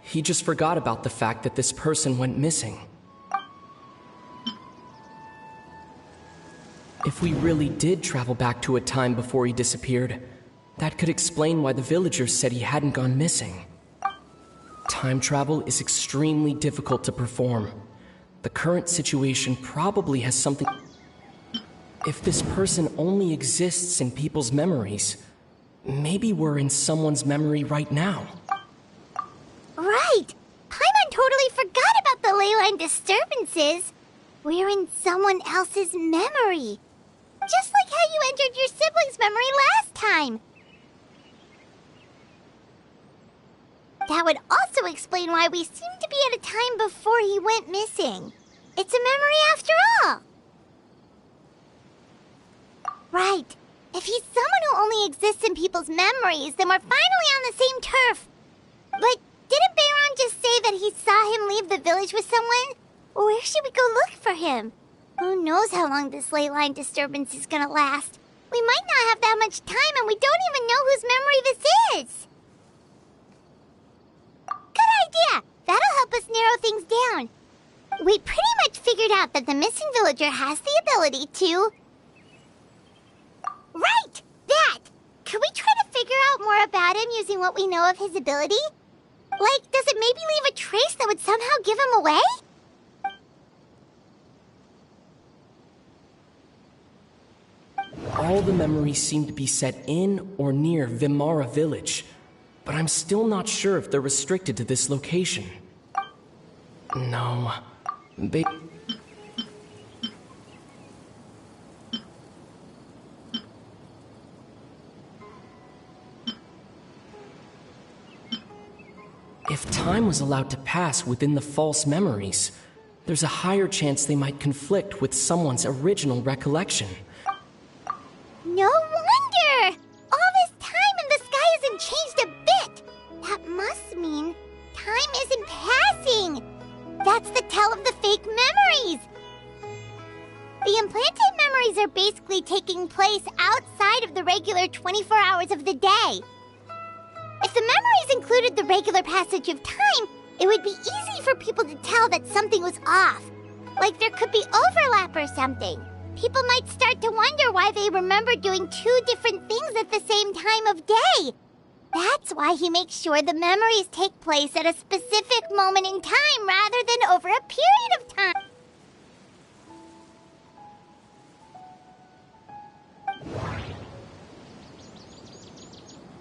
He just forgot about the fact that this person went missing. If we really did travel back to a time before he disappeared, that could explain why the villagers said he hadn't gone missing. Time travel is extremely difficult to perform. The current situation probably has something... If this person only exists in people's memories, maybe we're in someone's memory right now. Right! Paimon totally forgot about the ley line disturbances. We're in someone else's memory. Just like how you entered your sibling's memory last time. That would also explain why we seem to be at a time before he went missing. It's a memory after all. Right. If he's someone who only exists in people's memories, then we're finally on the same turf. But didn't Bayron just say that he saw him leave the village with someone? Where should we go look for him? Who knows how long this ley line disturbance is gonna last? We might not have that much time, and we don't even know whose memory this is. Good idea! That'll help us narrow things down. We pretty much figured out that the missing villager has the ability to... Right! That! Could we try to figure out more about him using what we know of his ability? Like, does it maybe leave a trace that would somehow give him away? All the memories seem to be set in or near Vimara village, but I'm still not sure if they're restricted to this location. No, they... If time was allowed to pass within the false memories, there's a higher chance they might conflict with someone's original recollection. No wonder! All this time and the sky hasn't changed a bit! That must mean time isn't passing! That's the tell of the fake memories! The implanted memories are basically taking place outside of the regular 24 hours of the day. If the memories included the regular passage of time, it would be easy for people to tell that something was off. Like there could be overlap or something. People might start to wonder why they remember doing two different things at the same time of day. That's why he makes sure the memories take place at a specific moment in time rather than over a period of time.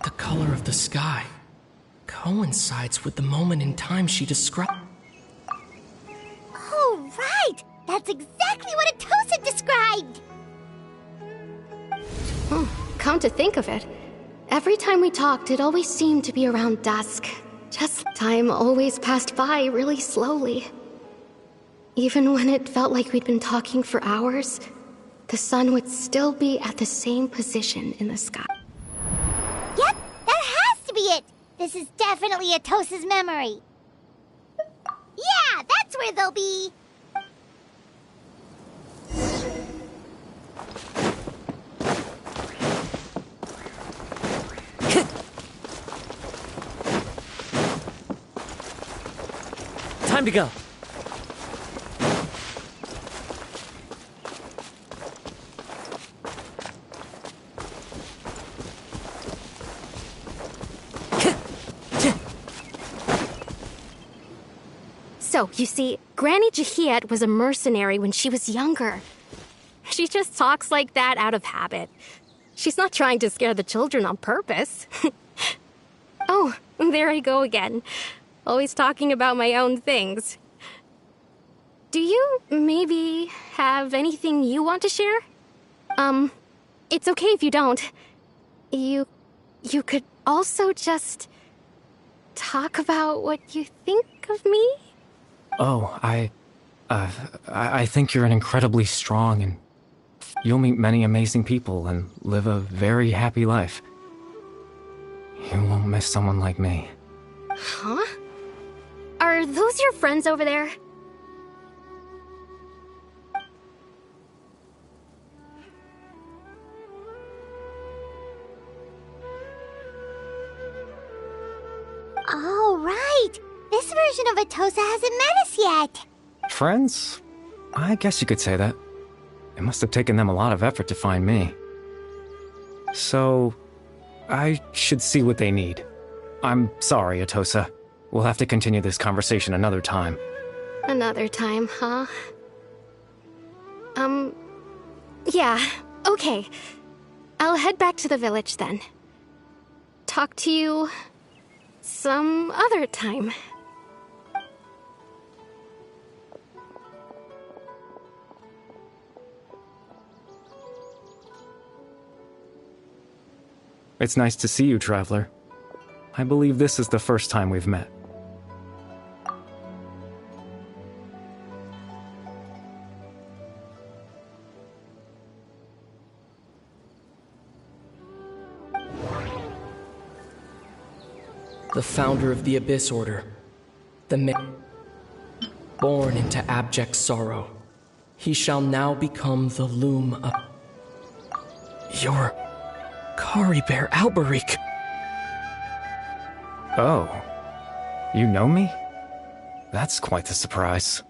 The color of the sky coincides with the moment in time she described. Oh, right! That's exactly what Atosa described! Come to think of it, every time we talked, it always seemed to be around dusk. Just time always passed by really slowly. Even when it felt like we'd been talking for hours, the sun would still be at the same position in the sky. Yep, that has to be it! This is definitely Atosa's memory. Yeah, that's where they'll be! Time to go. So, you see, Granny Jahiet was a mercenary when she was younger. She just talks like that out of habit. She's not trying to scare the children on purpose. Oh, there I go again. Always talking about my own things. Do you maybe have anything you want to share? It's okay if you don't. You could also just talk about what you think of me? Oh, I think you're an incredibly strong and you'll meet many amazing people and live a very happy life. You won't miss someone like me. Huh? Are those those your friends over there? Oh, right! This version of Atosa hasn't met us yet! Friends? I guess you could say that. It must have taken them a lot of effort to find me. So, I should see what they need. I'm sorry, Atosa. We'll have to continue this conversation another time. Another time, huh? Yeah, okay. I'll head back to the village then. Talk to you some other time. It's nice to see you, Traveler. I believe this is the first time we've met. The founder of the Abyss Order. The man born into abject sorrow. He shall now become the loom of... You're... Kari Bear Alberich. Oh. You know me? That's quite the surprise.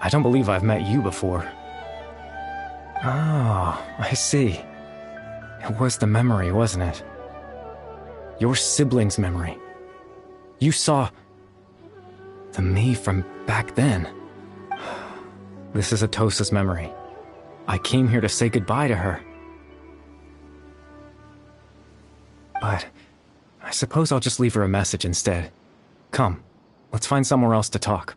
I don't believe I've met you before. Oh, I see. It was the memory, wasn't it? Your sibling's memory. You saw... the me from back then. This is Atosa's memory. I came here to say goodbye to her. But I suppose I'll just leave her a message instead. Come, let's find somewhere else to talk.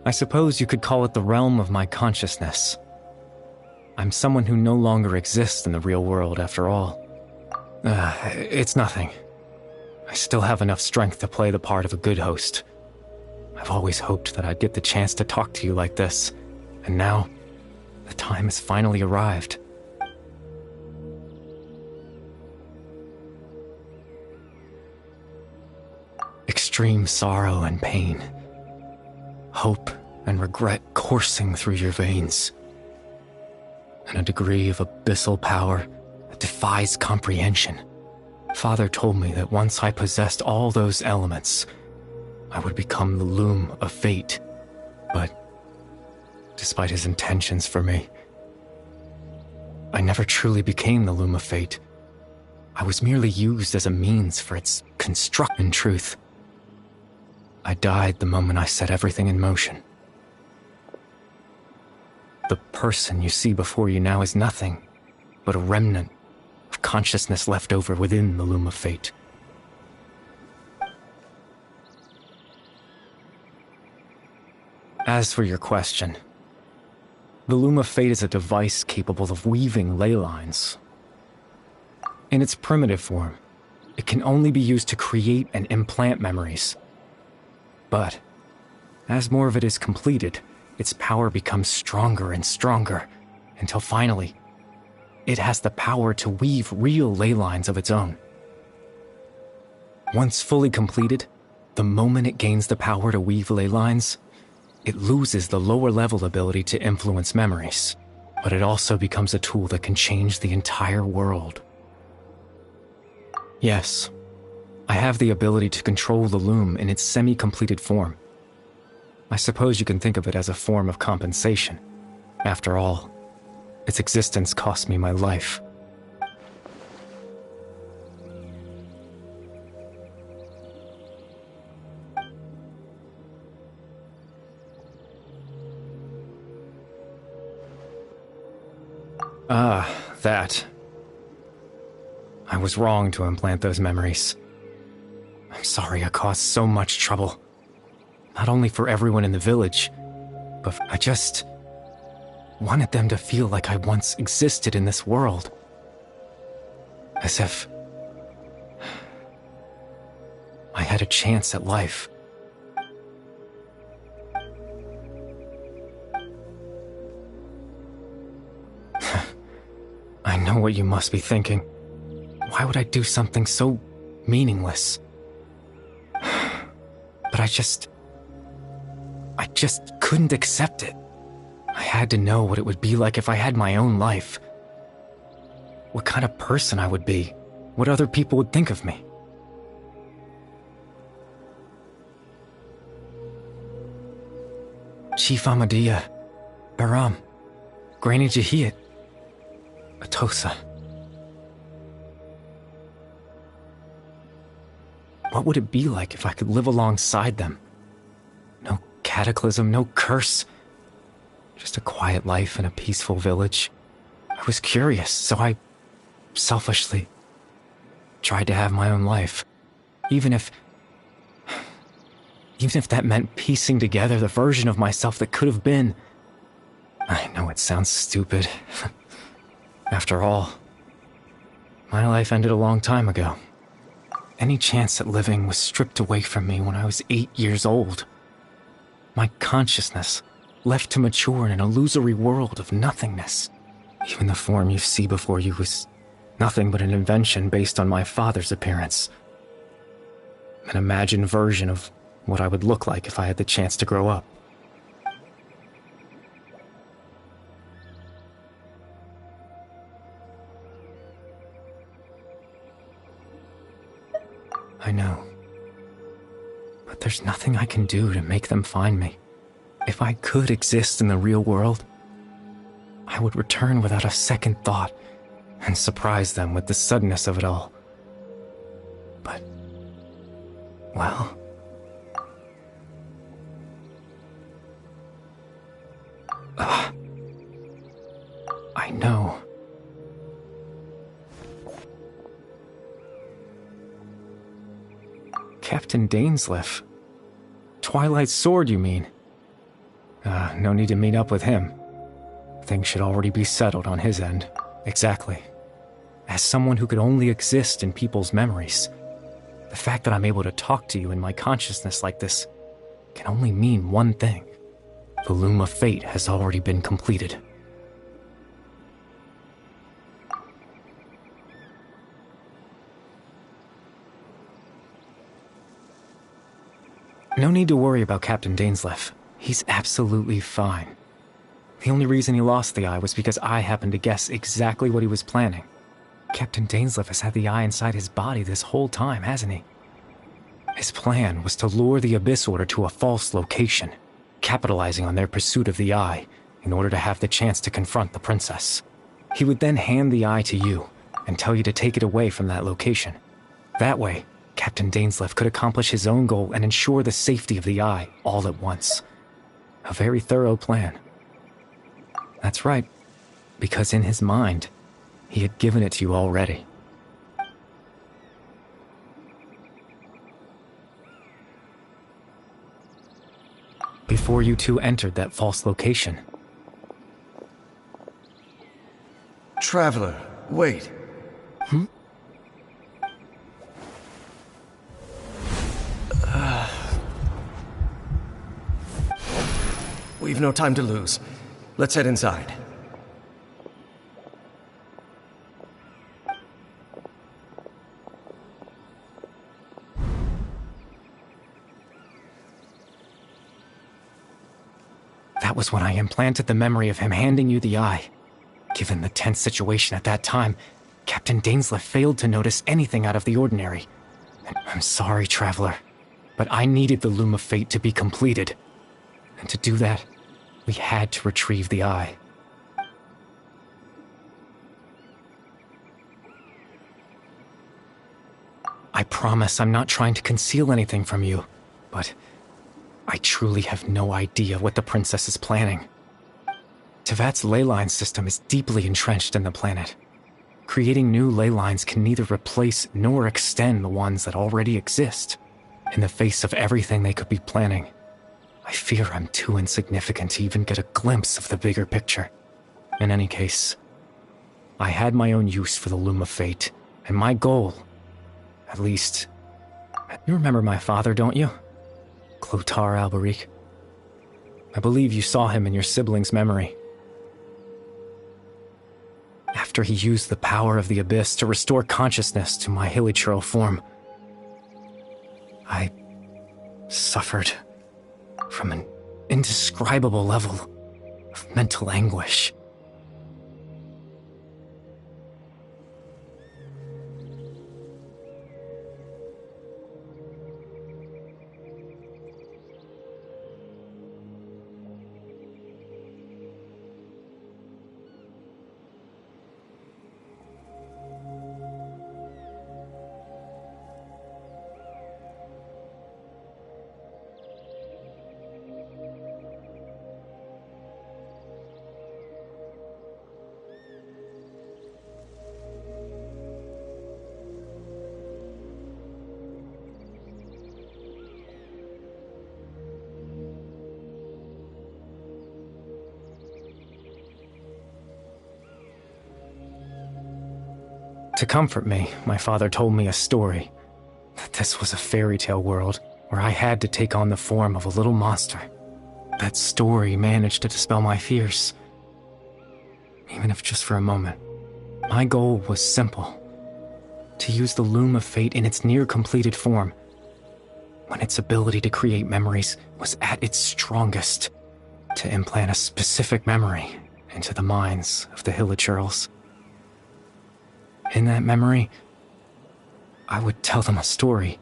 I suppose you could call it the realm of my consciousness. I'm someone who no longer exists in the real world, after all. It's nothing. I still have enough strength to play the part of a good host. I've always hoped that I'd get the chance to talk to you like this, and now, the time has finally arrived. Extreme sorrow and pain. Hope and regret coursing through your veins. And a degree of abyssal power that defies comprehension. Father told me that once I possessed all those elements, I would become the loom of fate. But, despite his intentions for me, I never truly became the loom of fate. I was merely used as a means for its construct. In truth, I died the moment I set everything in motion. The person you see before you now is nothing but a remnant of consciousness left over within the loom of fate. As for your question, the loom of fate is a device capable of weaving ley lines. In its primitive form, it can only be used to create and implant memories. But, as more of it is completed, its power becomes stronger and stronger, until finally, it has the power to weave real ley lines of its own. Once fully completed, the moment it gains the power to weave ley lines, it loses the lower-level ability to influence memories, but it also becomes a tool that can change the entire world. Yes, I have the ability to control the loom in its semi-completed form. I suppose you can think of it as a form of compensation. After all, its existence cost me my life. Ah, that. I was wrong to implant those memories. I'm sorry I caused so much trouble. Not only for everyone in the village, but I just wanted them to feel like I once existed in this world. As if I had a chance at life. I know what you must be thinking. Why would I do something so meaningless? But I just couldn't accept it. I had to know what it would be like if I had my own life. What kind of person I would be. What other people would think of me. Chief Ahmadiyya, Baram, Granny Jahiyat, Atosa. What would it be like if I could live alongside them? No cataclysm, no curse. Just a quiet life in a peaceful village. I was curious, so I selfishly tried to have my own life. Even if that meant piecing together the version of myself that could have been. I know it sounds stupid. After all, my life ended a long time ago. Any chance at living was stripped away from me when I was 8 years old. My consciousness left to mature in an illusory world of nothingness. Even the form you see before you was nothing but an invention based on my father's appearance. An imagined version of what I would look like if I had the chance to grow up. I know. But there's nothing I can do to make them find me. If I could exist in the real world, I would return without a second thought and surprise them with the suddenness of it all. But, well, I know. Captain Dainsleif. Twilight Sword, you mean? No need to meet up with him. Things should already be settled on his end. Exactly. As someone who could only exist in people's memories, the fact that I'm able to talk to you in my consciousness like this can only mean one thing. The loom of fate has already been completed. No need to worry about Captain Dainsleif. He's absolutely fine. The only reason he lost the eye was because I happened to guess exactly what he was planning. Captain Dainsleif has had the eye inside his body this whole time, hasn't he? His plan was to lure the Abyss Order to a false location, capitalizing on their pursuit of the eye in order to have the chance to confront the princess. He would then hand the eye to you and tell you to take it away from that location. That way, Captain Dainsleif could accomplish his own goal and ensure the safety of the eye all at once. A very thorough plan. That's right, because in his mind, he had given it to you already. Before you two entered that false location. Traveler, wait. We've no time to lose. Let's head inside. That was when I implanted the memory of him handing you the eye. Given the tense situation at that time, Captain Dainsleif failed to notice anything out of the ordinary. And I'm sorry, Traveler, but I needed the Loom of Fate to be completed. And to do that, we had to retrieve the eye. I promise I'm not trying to conceal anything from you, but I truly have no idea what the princess is planning. Tevat's ley line system is deeply entrenched in the planet. Creating new ley lines can neither replace nor extend the ones that already exist. In the face of everything they could be planning, I fear I'm too insignificant to even get a glimpse of the bigger picture. In any case, I had my own use for the Loom of Fate, and my goal, at least... You remember my father, don't you? Clotar Alberic. I believe you saw him in your sibling's memory. After he used the power of the Abyss to restore consciousness to my hilichurl form, I suffered from an indescribable level of mental anguish. To comfort me, my father told me a story. That this was a fairy tale world where I had to take on the form of a little monster. That story managed to dispel my fears. Even if just for a moment. My goal was simple. To use the Loom of Fate in its near-completed form, when its ability to create memories was at its strongest, to implant a specific memory into the minds of the hilichurls. In that memory, I would tell them a story,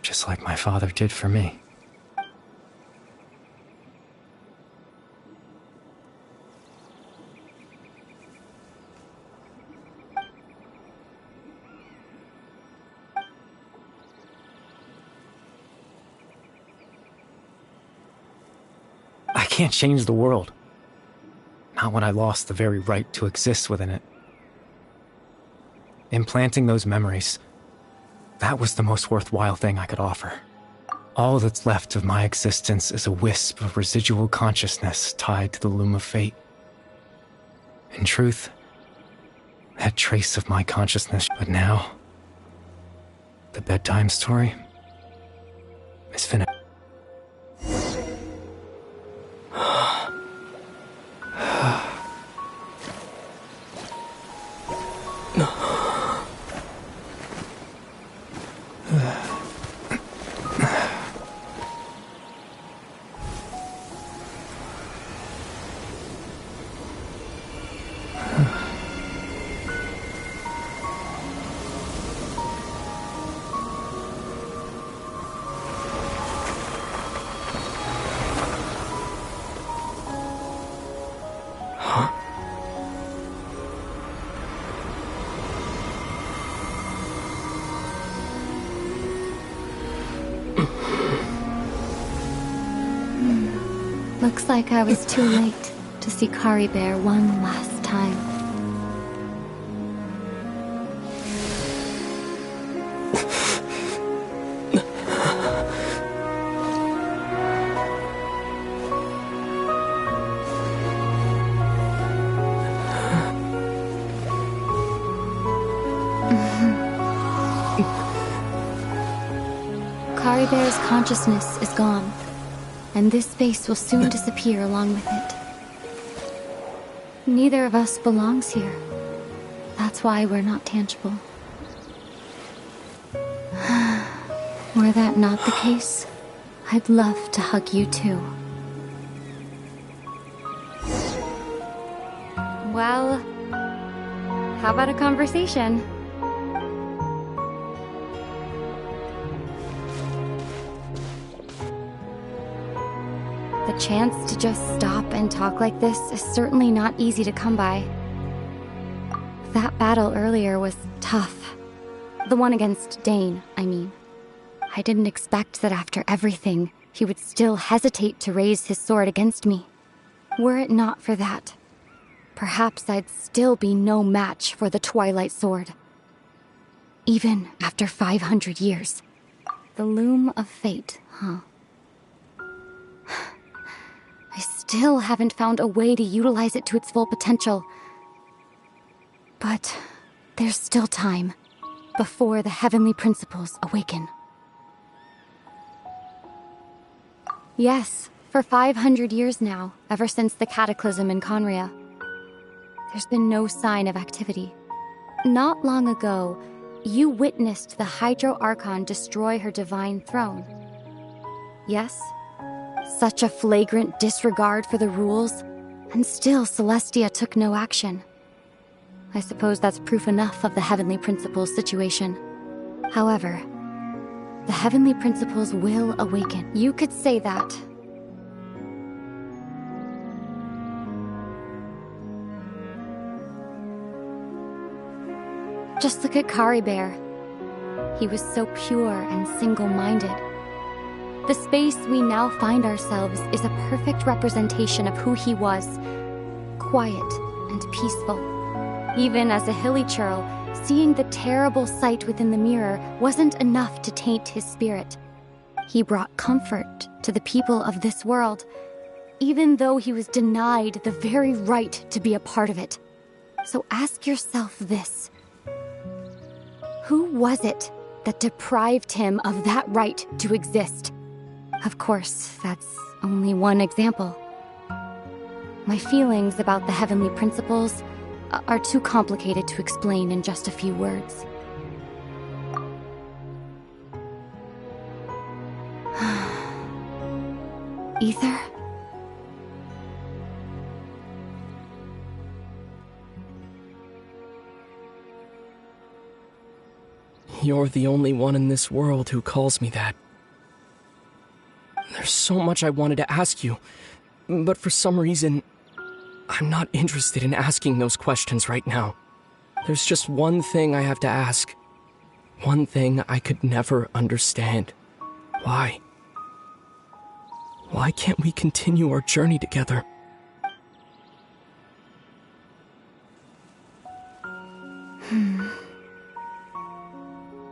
just like my father did for me. I can't change the world. Not when I lost the very right to exist within it. Implanting those memories, that was the most worthwhile thing I could offer. All that's left of my existence is a wisp of residual consciousness tied to the Loom of Fate. In truth, that trace of my consciousness, but now, the bedtime story is finished. Looks like I was too late to see Kari Bear one last time. Kari Bear's consciousness is gone. And this space will soon disappear along with it. Neither of us belongs here. That's why we're not tangible. Were that not the case, I'd love to hug you too. Well, how about a conversation? The chance to just stop and talk like this is certainly not easy to come by. That battle earlier was tough. The one against Dane, I mean. I didn't expect that after everything, he would still hesitate to raise his sword against me. Were it not for that, perhaps I'd still be no match for the Twilight Sword. Even after 500 years. The loom of fate, huh? I still haven't found a way to utilize it to its full potential. But there's still time before the heavenly principles awaken. Yes, for 500 years now, ever since the cataclysm in Conria, there's been no sign of activity. Not long ago, you witnessed the Hydro Archon destroy her divine throne. Yes? Such a flagrant disregard for the rules, and still Celestia took no action. I suppose that's proof enough of the Heavenly Principles situation. However, the Heavenly Principles will awaken. You could say that. Just look at Kari Bear. He was so pure and single-minded. The space we now find ourselves is a perfect representation of who he was. Quiet and peaceful. Even as a hilly churl, seeing the terrible sight within the mirror wasn't enough to taint his spirit. He brought comfort to the people of this world, even though he was denied the very right to be a part of it. So ask yourself this. Who was it that deprived him of that right to exist? Of course, that's only one example. My feelings about the Heavenly Principles are too complicated to explain in just a few words. Ether? You're the only one in this world who calls me that. There's so much I wanted to ask you, but for some reason, I'm not interested in asking those questions right now. There's just one thing I have to ask. One thing I could never understand. Why? Why can't we continue our journey together?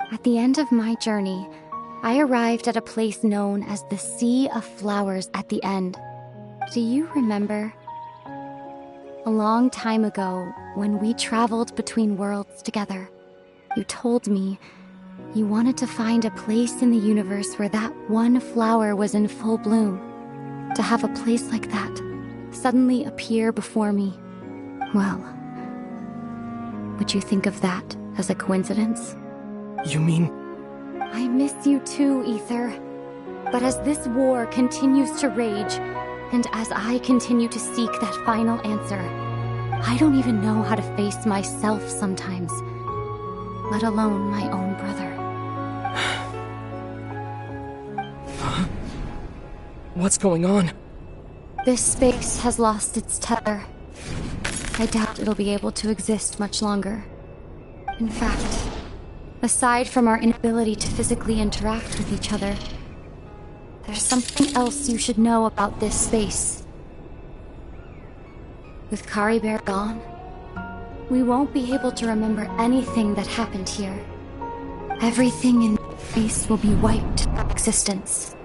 At the end of my journey, I arrived at a place known as the Sea of Flowers at the end. Do you remember? A long time ago, when we traveled between worlds together, you told me you wanted to find a place in the universe where that one flower was in full bloom. To have a place like that suddenly appear before me, well, would you think of that as a coincidence? You mean... I miss you too, Ether. But as this war continues to rage, and as I continue to seek that final answer, I don't even know how to face myself sometimes, let alone my own brother. What's going on? This space has lost its tether. I doubt it'll be able to exist much longer. In fact, aside from our inability to physically interact with each other, there's something else you should know about this space. With Kari Bear gone, we won't be able to remember anything that happened here. Everything in this space will be wiped from existence,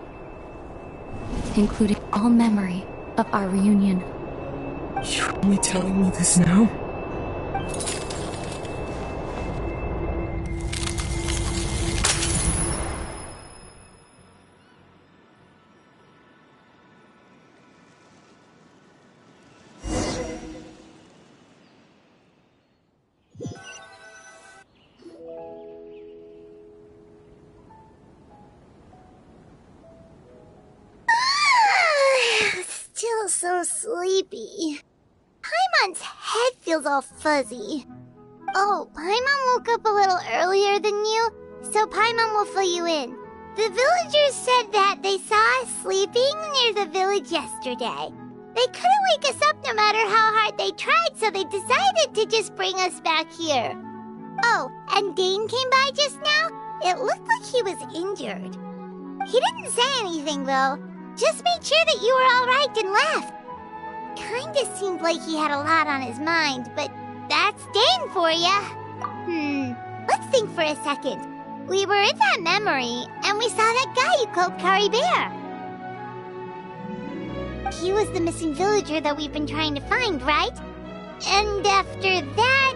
including all memory of our reunion. You're only telling me this now? Still so sleepy. Paimon's head feels all fuzzy. Oh, Paimon woke up a little earlier than you, so Paimon will fill you in. The villagers said that they saw us sleeping near the village yesterday. They couldn't wake us up no matter how hard they tried, so they decided to just bring us back here. Oh, and Dane came by just now. It looked like he was injured. He didn't say anything, though. Just made sure that you were all right and left. Kinda seemed like he had a lot on his mind, but that's Dane for ya. Let's think for a second. We were in that memory, and we saw that guy you called Kari Bear. He was the missing villager that we've been trying to find, right? And after that,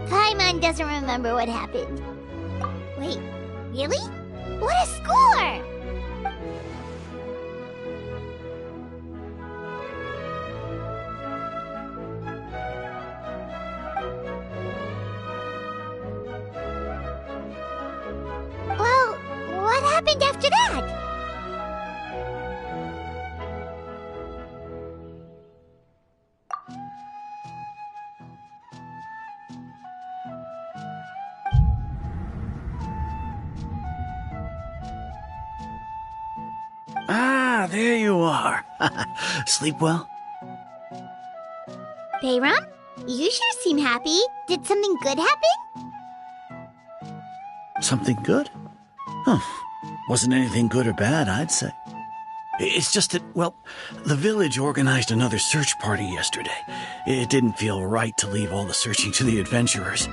Paimon doesn't remember what happened. Wait, really? What a score! Well, what happened after that? Ah, there you are. Sleep well? Bayram? You sure seem happy. Did something good happen? Something good? Huh. Wasn't anything good or bad, I'd say. It's just that, well, the village organized another search party yesterday. It didn't feel right to leave all the searching to the adventurers.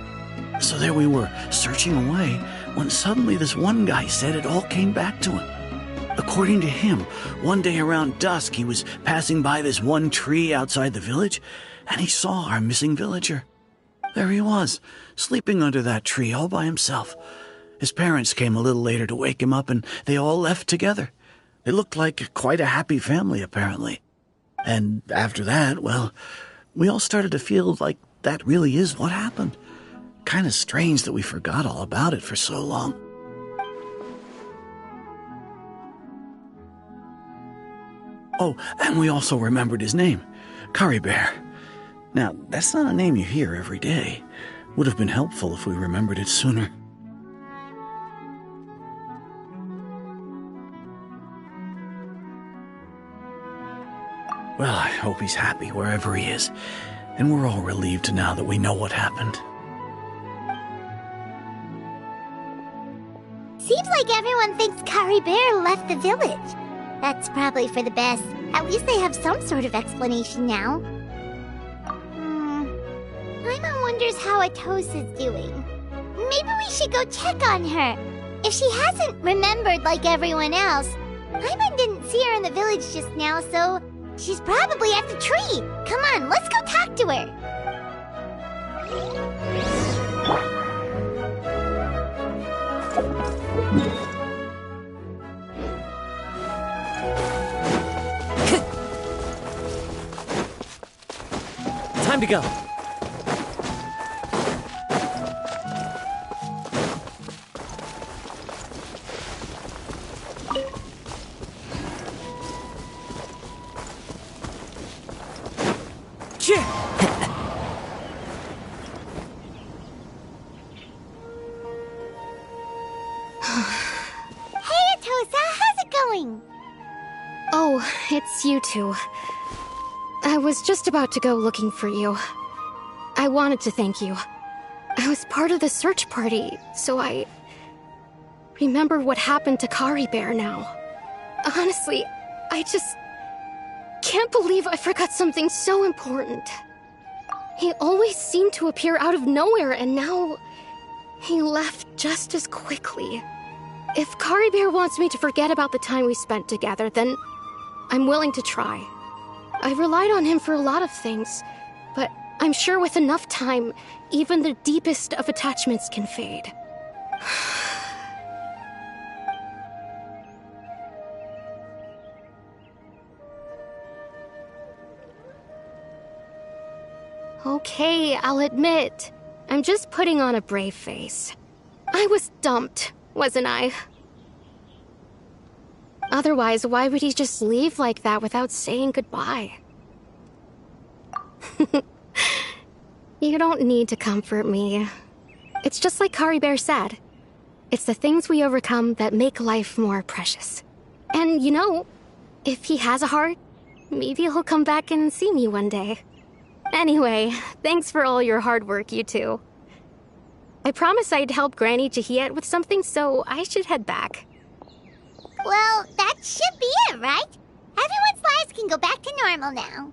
So there we were, searching away, when suddenly this one guy said it all came back to him. According to him, one day around dusk, he was passing by this one tree outside the village, and he saw our missing villager. There he was, sleeping under that tree all by himself. His parents came a little later to wake him up, and they all left together. They looked like quite a happy family, apparently. And after that, well, we all started to feel like that really is what happened. Kind of strange that we forgot all about it for so long. Oh, and we also remembered his name, Kari Bear. Now, that's not a name you hear every day. Would have been helpful if we remembered it sooner. Well, I hope he's happy wherever he is, and we're all relieved now that we know what happened. Seems like everyone thinks Kari Bear left the village. That's probably for the best. At least they have some sort of explanation now. Paimon wonders how Atosa's doing. Maybe we should go check on her. If she hasn't remembered like everyone else, Paimon didn't see her in the village just now, so she's probably at the tree. Come on, let's go talk to her. Time to go. Oh, it's you two. I was just about to go looking for you. I wanted to thank you. I was part of the search party, so I remember what happened to Kari Bear now. Honestly, I just can't believe I forgot something so important. He always seemed to appear out of nowhere, and now he left just as quickly. If Kari Bear wants me to forget about the time we spent together, then I'm willing to try. I relied on him for a lot of things, but I'm sure with enough time, even the deepest of attachments can fade. Okay, I'll admit, I'm just putting on a brave face. I was dumped, wasn't I? Otherwise, why would he just leave like that without saying goodbye? You don't need to comfort me. It's just like Kari Bear said. It's the things we overcome that make life more precious. And you know, if he has a heart, maybe he'll come back and see me one day. Anyway, thanks for all your hard work, you two. I promised I'd help Granny Jahiet with something, so I should head back. Well, that should be it, right? Everyone's lives can go back to normal now.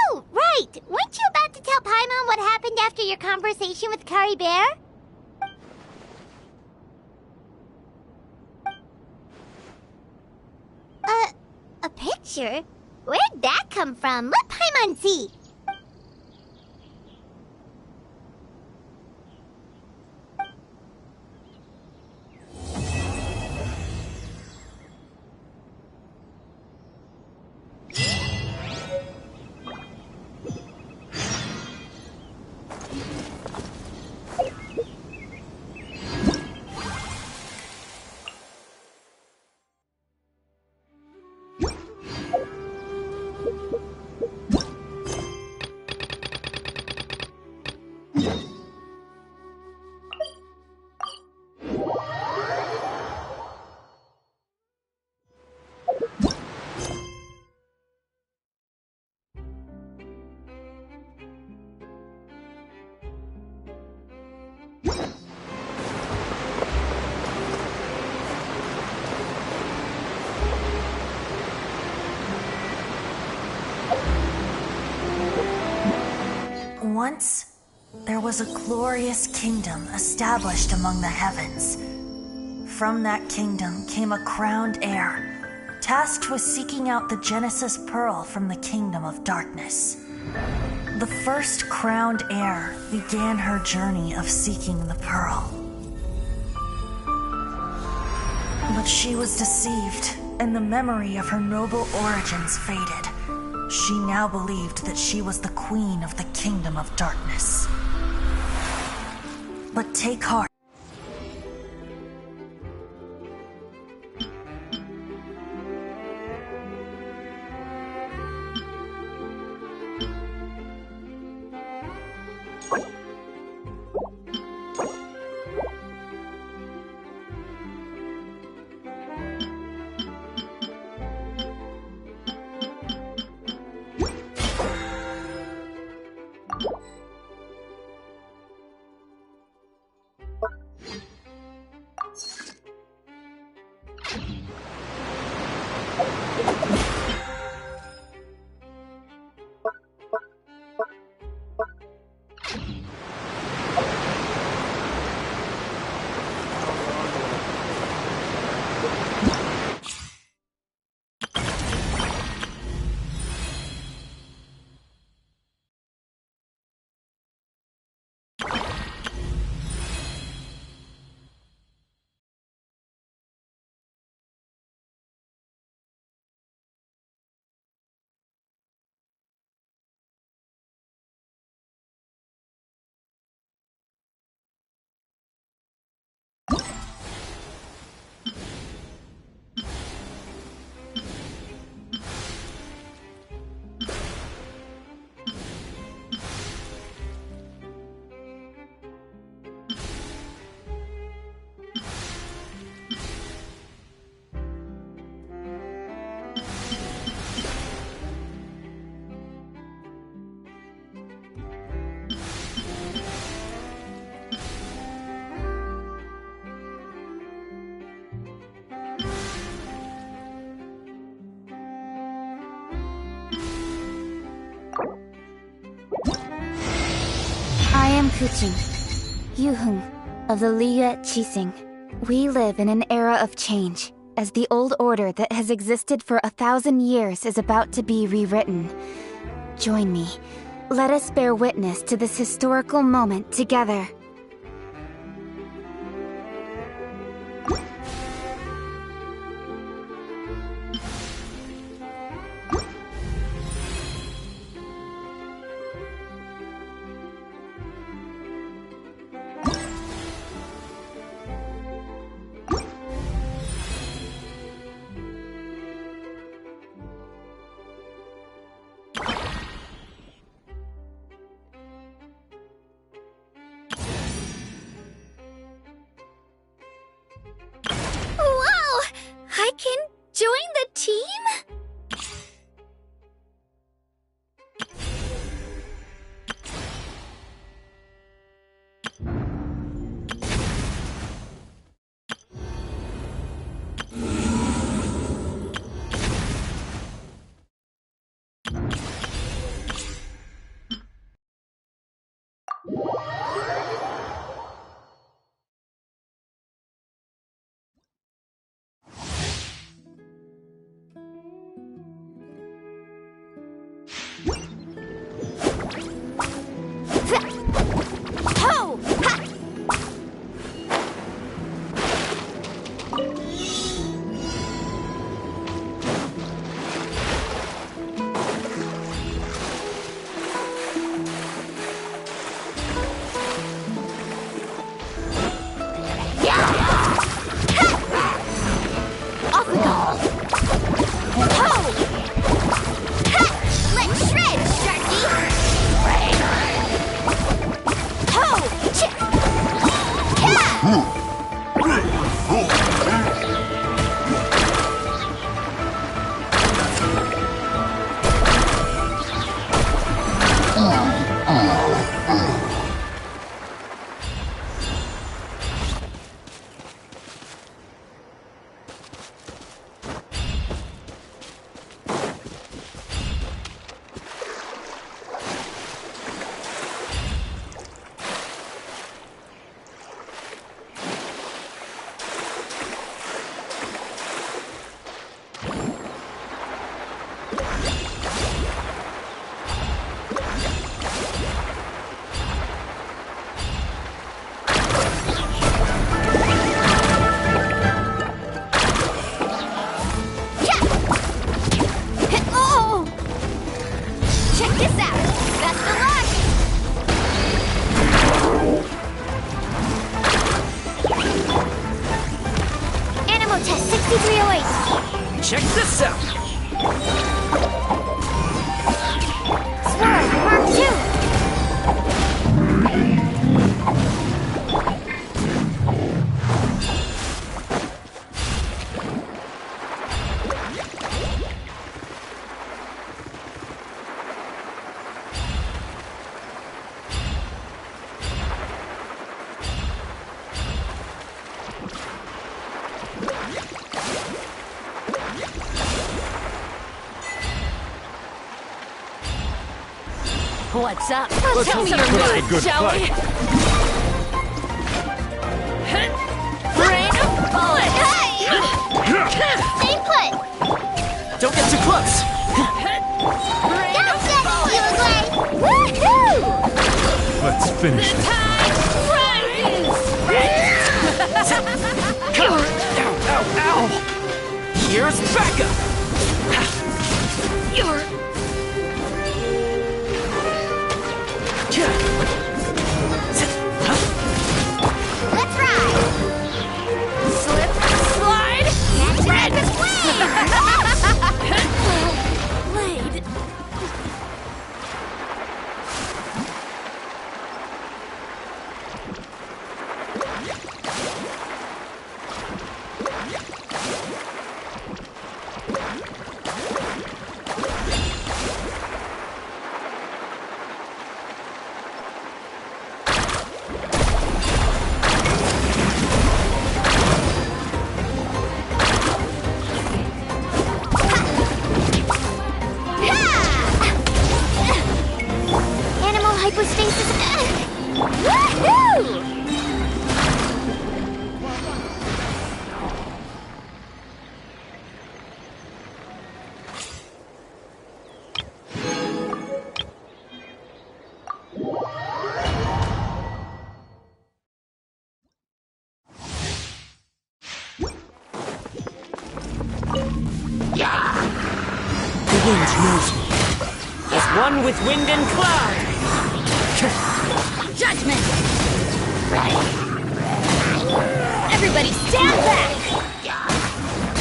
Oh, right! Weren't you about to tell Paimon what happened after your conversation with Kari Bear? A picture? Where'd that come from? Let Paimon see! Once, there was a glorious kingdom established among the heavens. From that kingdom came a crowned heir, tasked with seeking out the Genesis Pearl from the kingdom of darkness. The first crowned heir began her journey of seeking the pearl. But she was deceived, and the memory of her noble origins faded. She now believed that she was the queen of the kingdom of darkness. But take heart. I am Kuching, Yuhung of the Liyue Qixing. We live in an era of change, as the old order that has existed for 1,000 years is about to be rewritten. Join me. Let us bear witness to this historical moment together. Turbo test 6308. Check this out! Swirl Mark 2. What's up? Let's Tell hope me you your put up a mood, good shall fight. we? Rain of bullets! Stay put. Don't get too close! Rain Don't of get bullets! you away. Woohoo! Let's finish this. Time rises! Ow, ow! Here's backup! You're... Let's ride. Slip, slide, Red flame. blade. Animal hypostasis. Woohoo! The wind knows me. As one with wind and cloud! Judgment! Everybody stand back!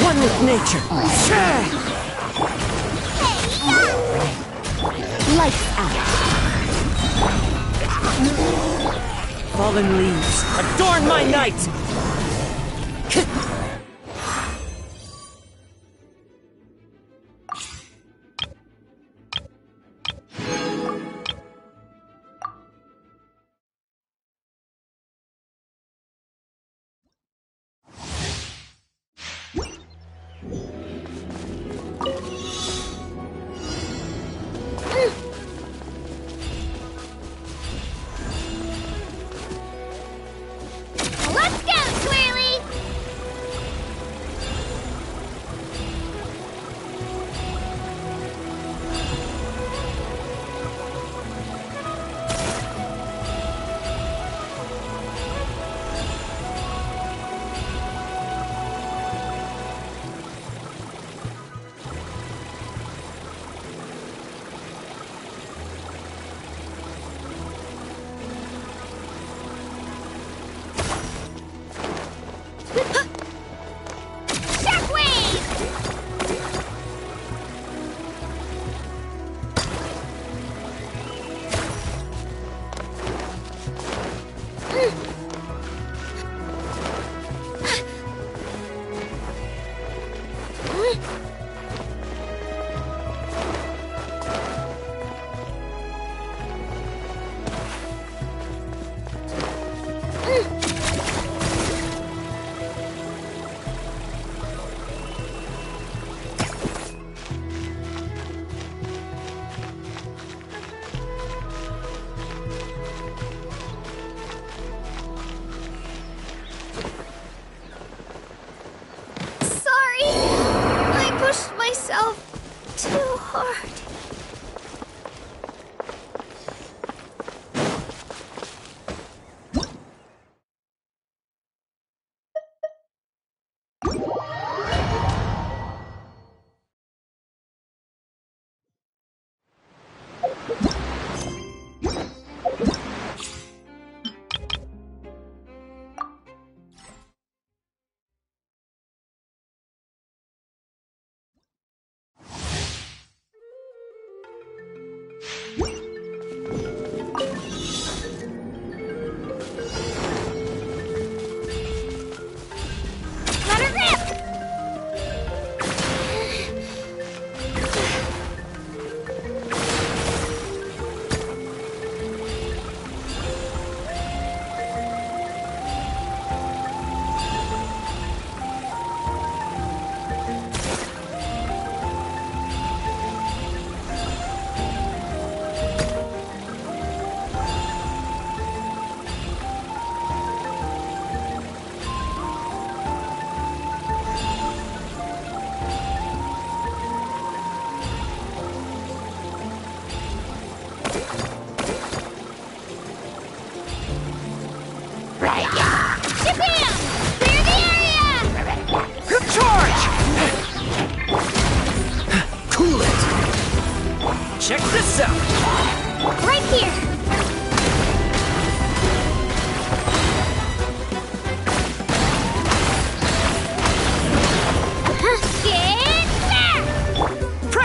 One with nature! Lights out! Fallen leaves, adorn my night! Let's go, Twirly!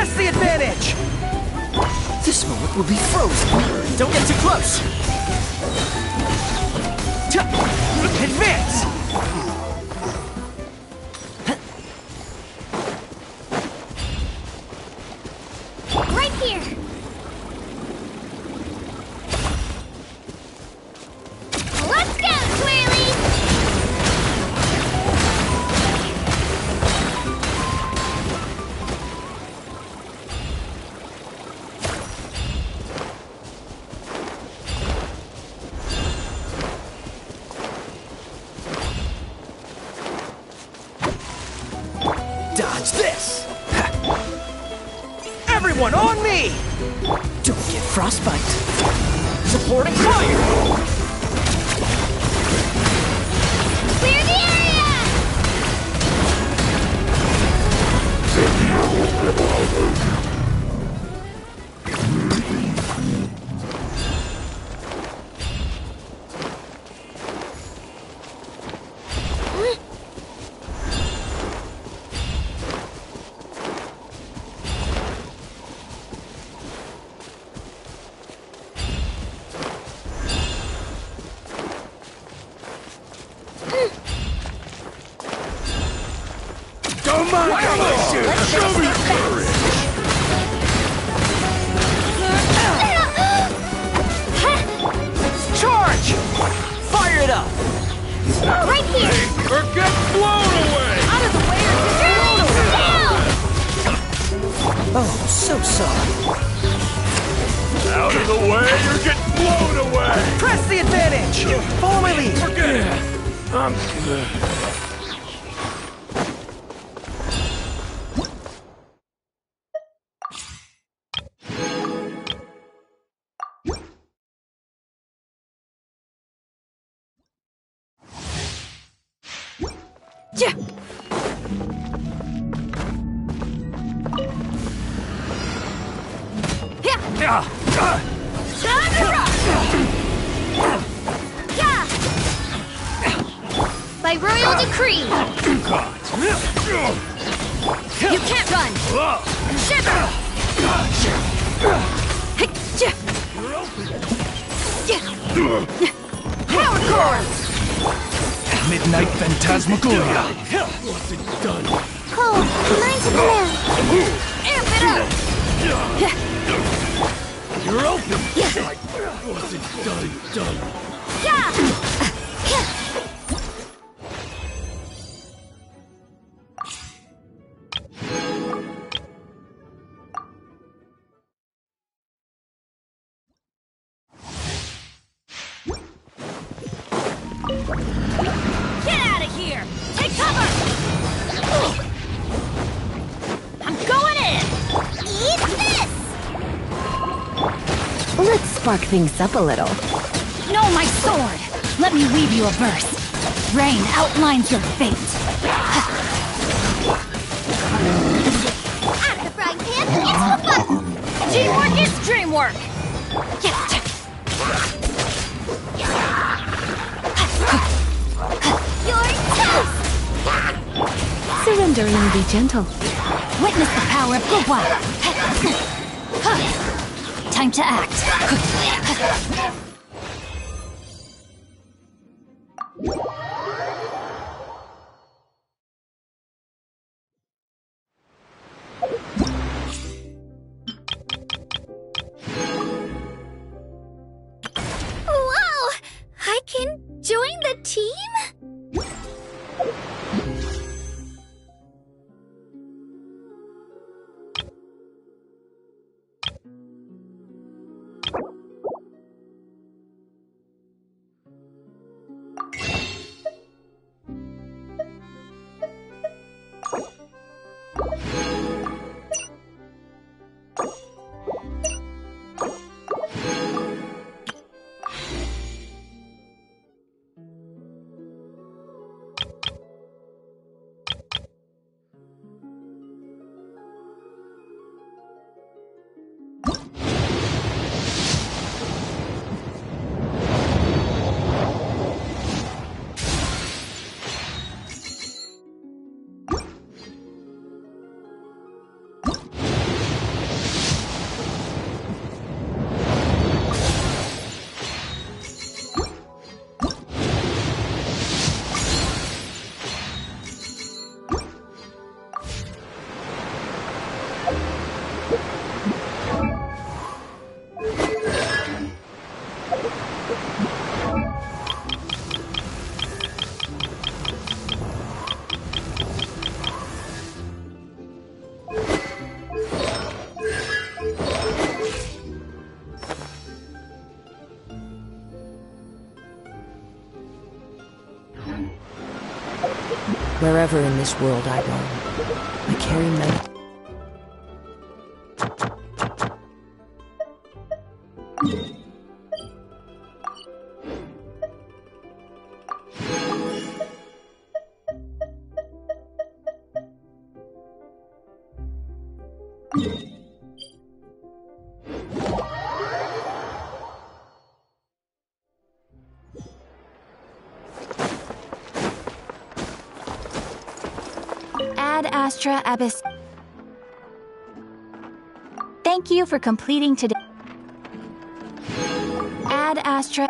Press the advantage! This moment will be frozen. Don't get too close. Advance! Right here! Let's go, Twirly! Dodge this! Everyone on me! Don't get frostbite. Supporting fire! Clear the area! Don't mind me! Show me courage! Charge! Fire it up! Right here! Or get blown away! Out of the way or get blown away! Down! Oh, so sorry. Out of the way or get blown away! Press the advantage! Follow my lead! Forget it! I'm good. Yeah. By royal decree! You can't run! Shiver! Power core! Midnight Phantasmagoria! Cold, mine's a command! Amp it up! You're open! Yeah! Wasn't done. Yeah! Get out of here! Take cover! I'm going in! Eat this! Let's spark things up a little. No, my sword! Let me weave you a verse. Rain outlines your fate. Out of the frying pan, it's the fun! Teamwork is dreamwork! You're toast! Surrender and be gentle. Witness the power of Gugwa. Time to act. Wow! I can join the team? Wherever in this world I roam, I carry my... Ad Astra Abyss. Thank you for completing today. Ad Astra.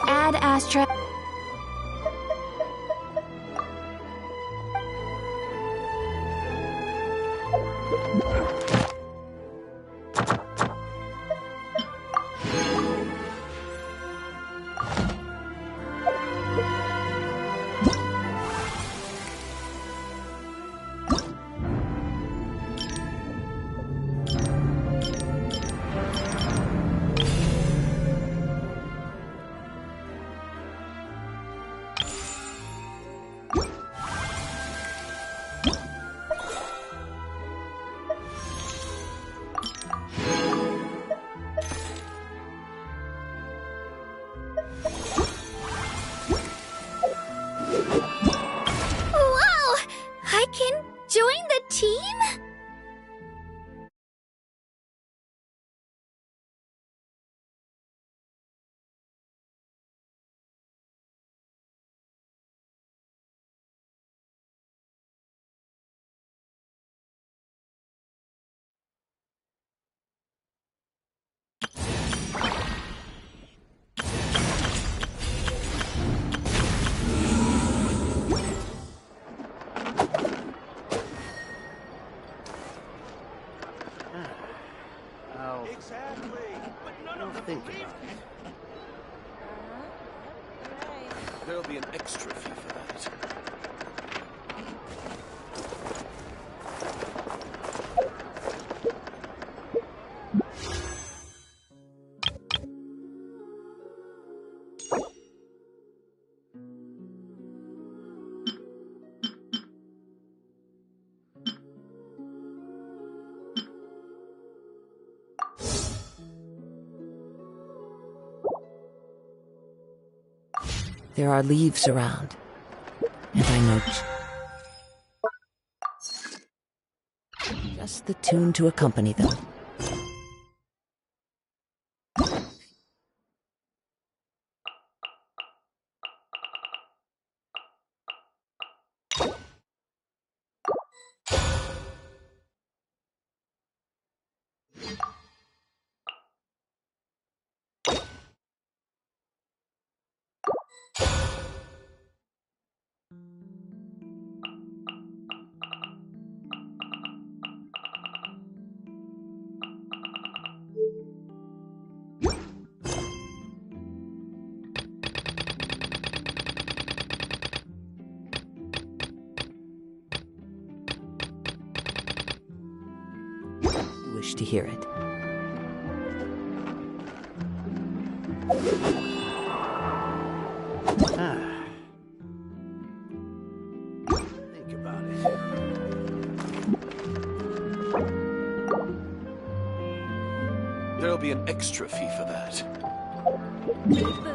Ad Astra. Wow! I can join the team? Think about it. There'll be an extra fee for that. There are leaves around, and I know just the tune to accompany them. Wish to hear it. Think There'll be an extra fee for that. Booty.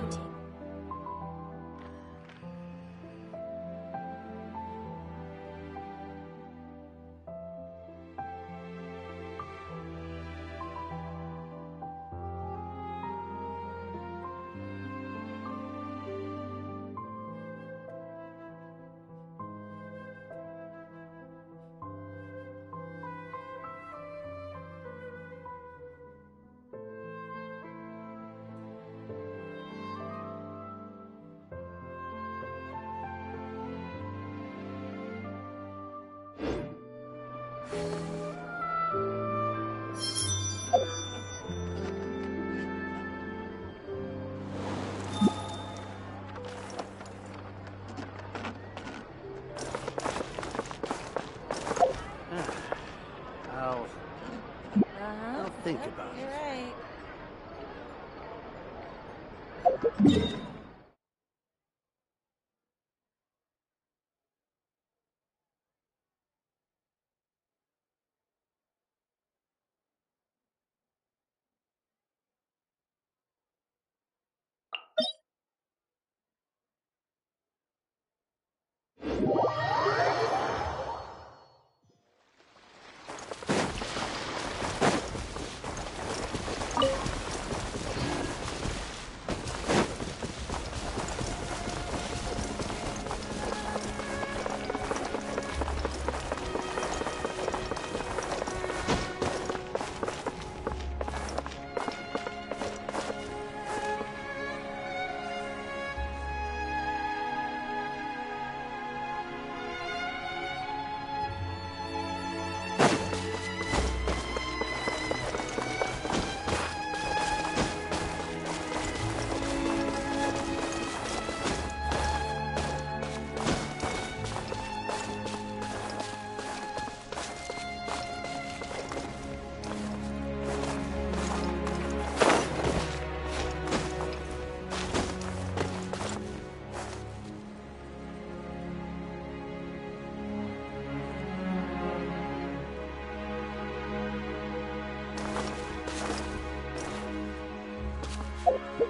I'll think about it. You're right.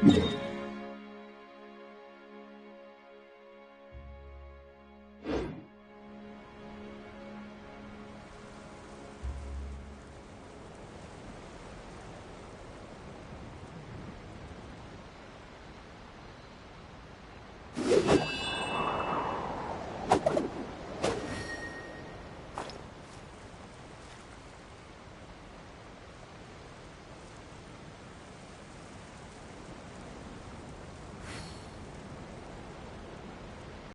Yeah.